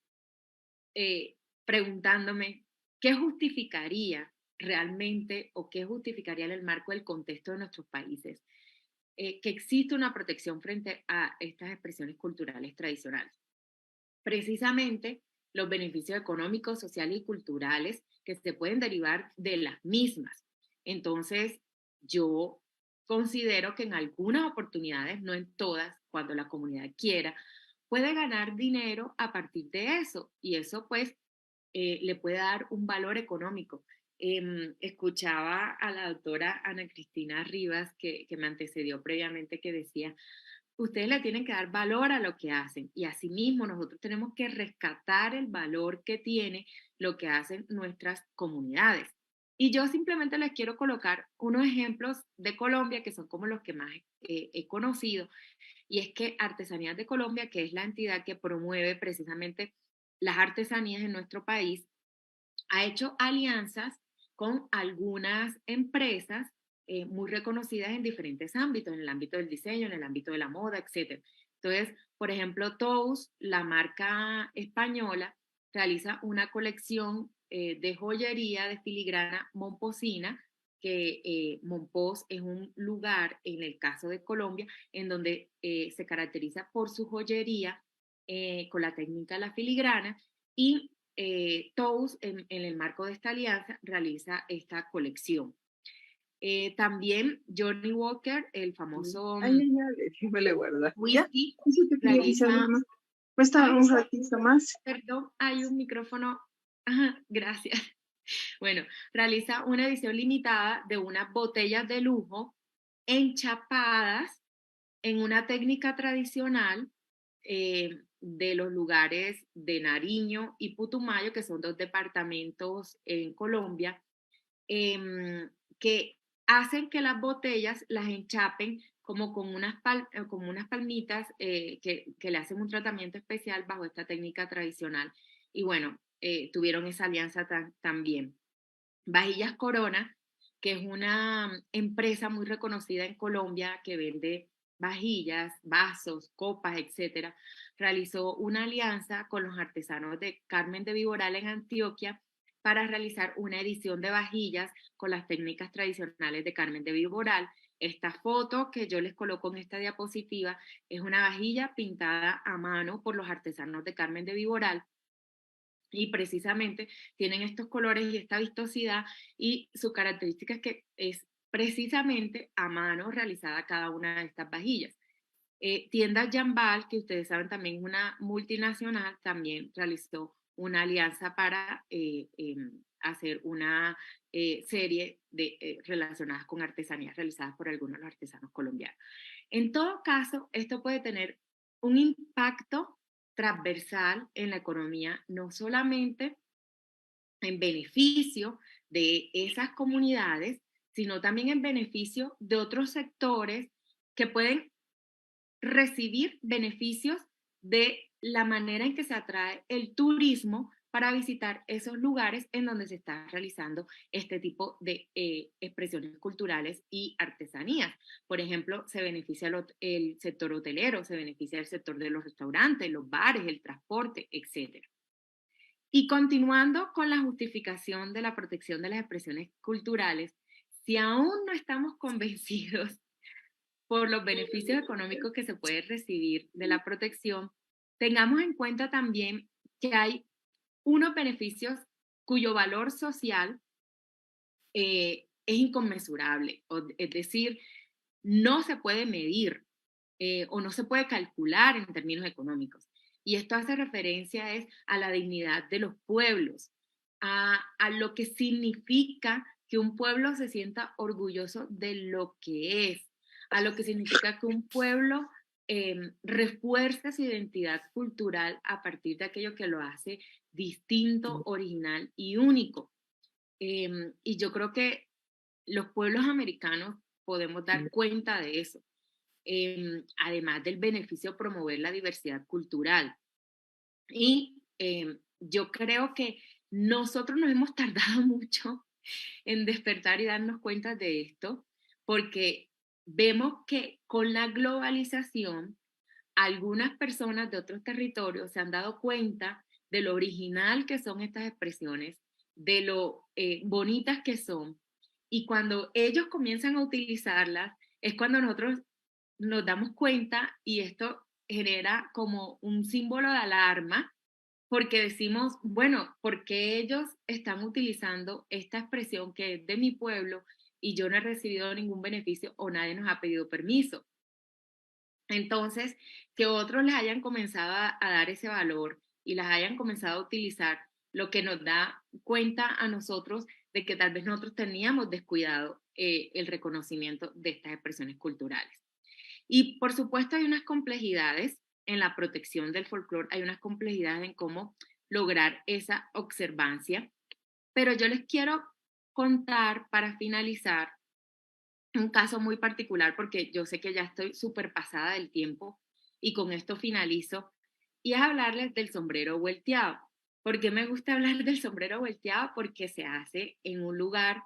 eh, preguntándome qué justificaría realmente o qué justificaría en el marco del contexto de nuestros países que existe una protección frente a estas expresiones culturales tradicionales. Precisamente los beneficios económicos, sociales y culturales que se pueden derivar de las mismas. Entonces, yo considero que en algunas oportunidades, no en todas, cuando la comunidad quiera, puede ganar dinero a partir de eso, y eso pues le puede dar un valor económico. Escuchaba a la doctora Ana Cristina Rivas, que me antecedió previamente, que decía, ustedes le tienen que dar valor a lo que hacen, y asimismo nosotros tenemos que rescatar el valor que tiene lo que hacen nuestras comunidades. Y yo simplemente les quiero colocar unos ejemplos de Colombia que son como los que más he conocido, y es que Artesanías de Colombia, que es la entidad que promueve precisamente las artesanías en nuestro país, ha hecho alianzas con algunas empresas muy reconocidas en diferentes ámbitos, en el ámbito del diseño, en el ámbito de la moda, etc. Entonces, por ejemplo, Tous, la marca española, realiza una colección de joyería de filigrana momposina, que Mompós es un lugar, en el caso de Colombia, en donde se caracteriza por su joyería con la técnica de la filigrana, y Tous, en el marco de esta alianza, realiza esta colección. También Johnny Walker, el famoso Ay, ay, ay, déjame guardar. ¿Ya? whisky, Eso te quería avisar, realiza... mamá. Cuesta Ay, un ratito más. perdón, hay un micrófono. Ajá, gracias. Bueno, realiza una edición limitada de unas botellas de lujo enchapadas en una técnica tradicional de los lugares de Nariño y Putumayo, que son dos departamentos en Colombia, que hacen que las botellas las enchapen como con como unas palmitas que le hacen un tratamiento especial bajo esta técnica tradicional. Y bueno, tuvieron esa alianza también. Vajillas Corona, que es una empresa muy reconocida en Colombia que vende vajillas, vasos, copas, etcétera, realizó una alianza con los artesanos de Carmen de Viboral en Antioquia para realizar una edición de vajillas con las técnicas tradicionales de Carmen de Viboral. Esta foto que yo les coloco en esta diapositiva es una vajilla pintada a mano por los artesanos de Carmen de Viboral y precisamente tienen estos colores y esta vistosidad y su característica es que es precisamente a mano realizada cada una de estas vajillas. Tiendas Jambal, que ustedes saben también es una multinacional, también realizó una alianza para hacer una serie relacionadas con artesanías realizadas por algunos de los artesanos colombianos. En todo caso, esto puede tener un impacto transversal en la economía, no solamente en beneficio de esas comunidades, sino también en beneficio de otros sectores que pueden recibir beneficios de la manera en que se atrae el turismo para visitar esos lugares en donde se está realizando este tipo de expresiones culturales y artesanías. Por ejemplo, se beneficia el sector hotelero, se beneficia el sector de los restaurantes, los bares, el transporte, etc. Y continuando con la justificación de la protección de las expresiones culturales, si aún no estamos convencidos por los beneficios económicos que se puede recibir de la protección, tengamos en cuenta también que hay unos beneficios cuyo valor social es inconmensurable, es decir, no se puede medir o no se puede calcular en términos económicos. Y esto hace referencia es a la dignidad de los pueblos, a lo que significa que un pueblo se sienta orgulloso de lo que es, a lo que significa que un pueblo refuerce su identidad cultural a partir de aquello que lo hace distinto, original y único. Y yo creo que los pueblos americanos podemos dar cuenta de eso, además del beneficio de promover la diversidad cultural. Y yo creo que nosotros nos hemos tardado mucho en despertar y darnos cuenta de esto, porque vemos que con la globalización, algunas personas de otros territorios se han dado cuenta de lo original que son estas expresiones, de lo bonitas que son, y cuando ellos comienzan a utilizarlas, es cuando nosotros nos damos cuenta y esto genera como un símbolo de alarma porque decimos, bueno, ¿por qué ellos están utilizando esta expresión que es de mi pueblo y yo no he recibido ningún beneficio o nadie nos ha pedido permiso? Entonces, que otros les hayan comenzado a dar ese valor y las hayan comenzado a utilizar, lo que nos da cuenta a nosotros de que tal vez nosotros teníamos descuidado el reconocimiento de estas expresiones culturales. Y por supuesto hay unas complejidades en la protección del folclore, hay unas complejidades en cómo lograr esa observancia, pero yo les quiero contar para finalizar un caso muy particular porque yo sé que ya estoy súper pasada del tiempo y con esto finalizo, y es hablarles del sombrero volteado. ¿Por qué me gusta hablar del sombrero volteado? Porque se hace en un lugar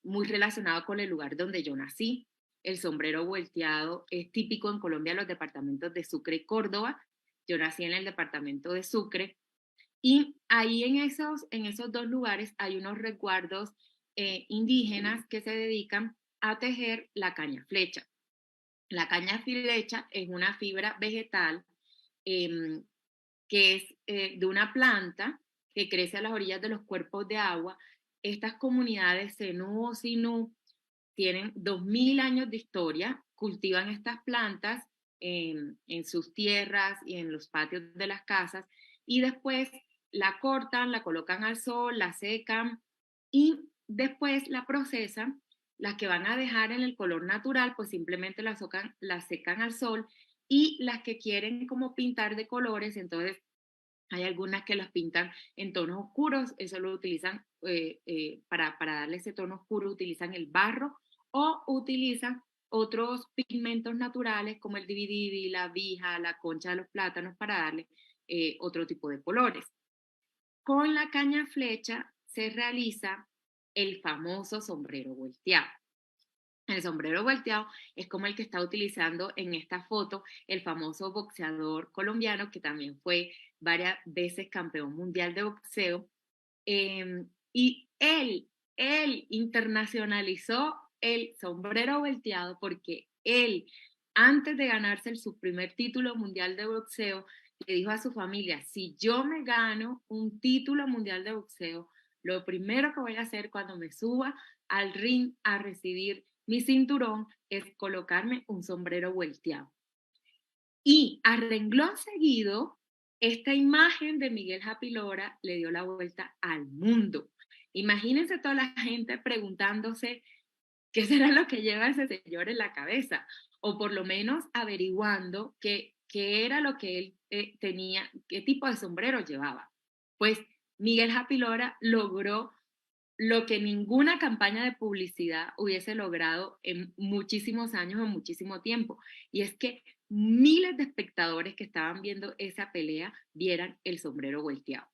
muy relacionado con el lugar donde yo nací. El sombrero volteado es típico en Colombia en los departamentos de Sucre y Córdoba. Yo nací en el departamento de Sucre y ahí en esos dos lugares hay unos resguardos indígenas que se dedican a tejer la caña flecha. La caña flecha es una fibra vegetal eh, que es de una planta que crece a las orillas de los cuerpos de agua. Estas comunidades Zenú o Sinú tienen 2000 años de historia, cultivan estas plantas en sus tierras y en los patios de las casas y después la cortan, la colocan al sol, la secan y después la procesan. Las que van a dejar en el color natural, pues simplemente las secan al sol y las que quieren como pintar de colores, entonces hay algunas que las pintan en tonos oscuros, eso lo utilizan para darle ese tono oscuro, utilizan el barro o utilizan otros pigmentos naturales como el dividivi, la vija, la concha de los plátanos para darle otro tipo de colores. Con la caña flecha se realiza el famoso sombrero volteado. El sombrero volteado es como el que está utilizando en esta foto el famoso boxeador colombiano que también fue varias veces campeón mundial de boxeo. Y él internacionalizó el sombrero volteado porque él, antes de ganarse su primer título mundial de boxeo, le dijo a su familia, si yo me gano un título mundial de boxeo, lo primero que voy a hacer cuando me suba al ring a recibir mi cinturón es colocarme un sombrero volteado. Y a renglón seguido, esta imagen de Miguel Japilora le dio la vuelta al mundo. Imagínense toda la gente preguntándose qué será lo que lleva ese señor en la cabeza, o por lo menos averiguando qué era lo que él tenía, qué tipo de sombrero llevaba. Pues Miguel Japilora logró lo que ninguna campaña de publicidad hubiese logrado en muchísimos años o muchísimo tiempo. Y es que miles de espectadores que estaban viendo esa pelea vieran el sombrero volteado.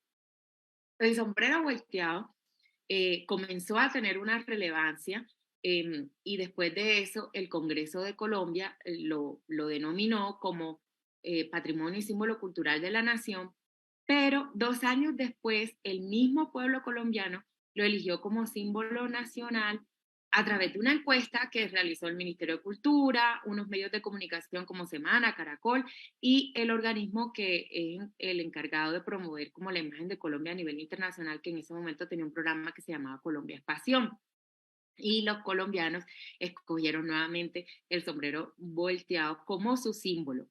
El sombrero volteado comenzó a tener una relevancia y después de eso el Congreso de Colombia lo denominó como Patrimonio y Símbolo Cultural de la Nación, pero 2 años después el mismo pueblo colombiano lo eligió como símbolo nacional a través de una encuesta que realizó el Ministerio de Cultura, unos medios de comunicación como Semana, Caracol y el organismo que es el encargado de promover como la imagen de Colombia a nivel internacional, que en ese momento tenía un programa que se llamaba Colombia es Pasión. Y los colombianos escogieron nuevamente el sombrero volteado como su símbolo.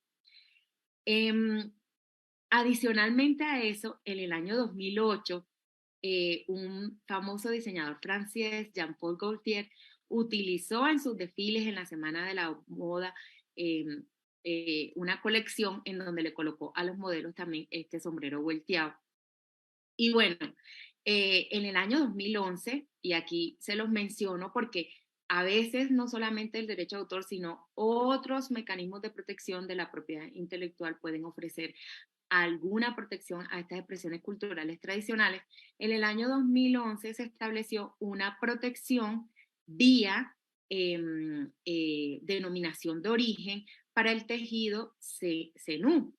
Adicionalmente a eso, en el año 2008, un famoso diseñador francés, Jean-Paul Gaultier, utilizó en sus desfiles en la Semana de la Moda eh, una colección en donde le colocó a los modelos también este sombrero volteado. Y bueno, en el año 2011, y aquí se los menciono porque a veces no solamente el derecho de autor, sino otros mecanismos de protección de la propiedad intelectual pueden ofrecer alguna protección a estas expresiones culturales tradicionales. En el año 2011 se estableció una protección vía denominación de origen para el tejido cenú,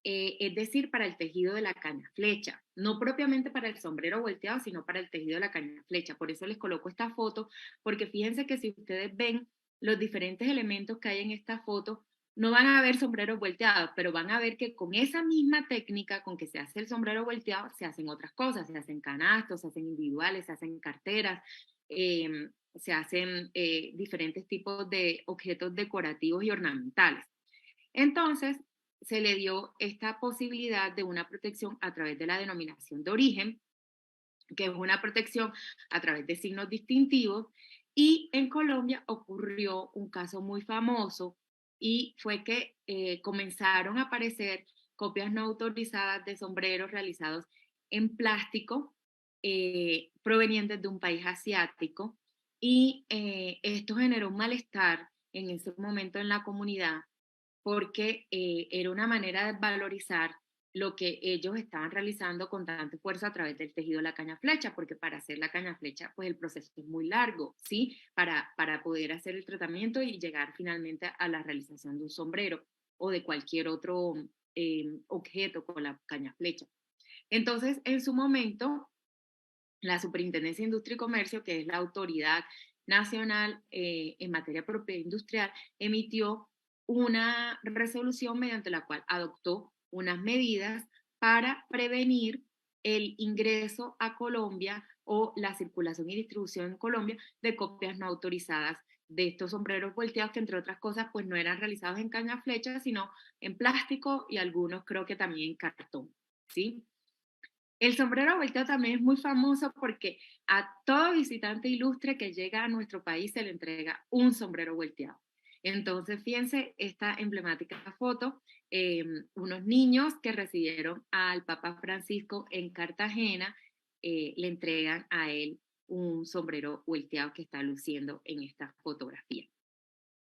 es decir, para el tejido de la caña flecha, no propiamente para el sombrero volteado, sino para el tejido de la caña flecha. Por eso les coloco esta foto, porque fíjense que si ustedes ven los diferentes elementos que hay en esta foto, no van a ver sombreros volteados, pero van a ver que con esa misma técnica con que se hace el sombrero volteado, se hacen otras cosas, se hacen canastos, se hacen individuales, se hacen carteras, se hacen diferentes tipos de objetos decorativos y ornamentales. Entonces, se le dio esta posibilidad de una protección a través de la denominación de origen, que es una protección a través de signos distintivos, y en Colombia ocurrió un caso muy famoso y fue que comenzaron a aparecer copias no autorizadas de sombreros realizados en plástico provenientes de un país asiático y esto generó un malestar en ese momento en la comunidad porque era una manera de valorizar lo que ellos estaban realizando con tanta fuerza a través del tejido de la caña flecha, porque para hacer la caña flecha, pues el proceso es muy largo, ¿sí? Para poder hacer el tratamiento y llegar finalmente a la realización de un sombrero o de cualquier otro objeto con la caña flecha. Entonces, en su momento, la Superintendencia de Industria y Comercio, que es la autoridad nacional en materia de propiedad industrial, emitió una resolución mediante la cual adoptó unas medidas para prevenir el ingreso a Colombia o la circulación y distribución en Colombia de copias no autorizadas de estos sombreros volteados que entre otras cosas pues no eran realizados en caña flecha sino en plástico y algunos creo que también en cartón, ¿sí? El sombrero volteado también es muy famoso porque a todo visitante ilustre que llega a nuestro país se le entrega un sombrero volteado. Entonces, fíjense esta emblemática foto, unos niños que recibieron al Papa Francisco en Cartagena, le entregan a él un sombrero volteado que está luciendo en esta fotografía.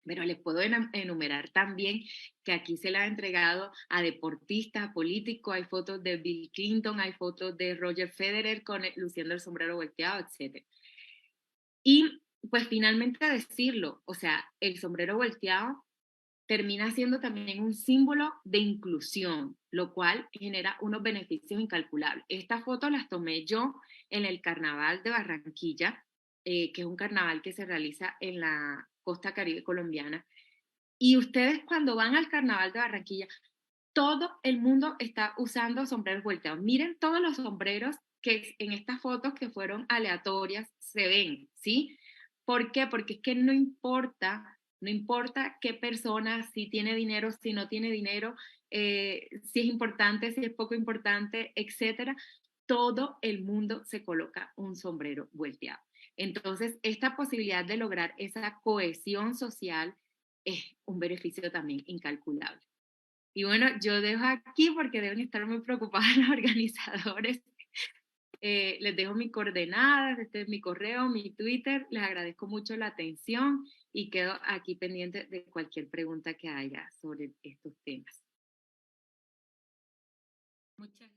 Pero les puedo enumerar también que aquí se le ha entregado a deportistas, a políticos, hay fotos de Bill Clinton, hay fotos de Roger Federer luciendo el sombrero volteado, etc. Y pues finalmente decirlo, o sea, el sombrero volteado termina siendo también un símbolo de inclusión, lo cual genera unos beneficios incalculables. Estas fotos las tomé yo en el Carnaval de Barranquilla, que es un carnaval que se realiza en la costa caribe colombiana. Y ustedes cuando van al Carnaval de Barranquilla, todo el mundo está usando sombreros volteados. Miren todos los sombreros que en estas fotos que fueron aleatorias se ven, ¿sí? ¿Por qué? Porque es que no importa qué persona, si tiene dinero, si no tiene dinero, si es importante, si es poco importante, etcétera. Todo el mundo se coloca un sombrero volteado. Entonces, esta posibilidad de lograr esa cohesión social es un beneficio también incalculable. Y bueno, yo dejo aquí porque deben estar muy preocupados los organizadores. Les dejo mis coordenadas, este es mi correo, mi Twitter. Les agradezco mucho la atención y quedo aquí pendiente de cualquier pregunta que haya sobre estos temas. Muchas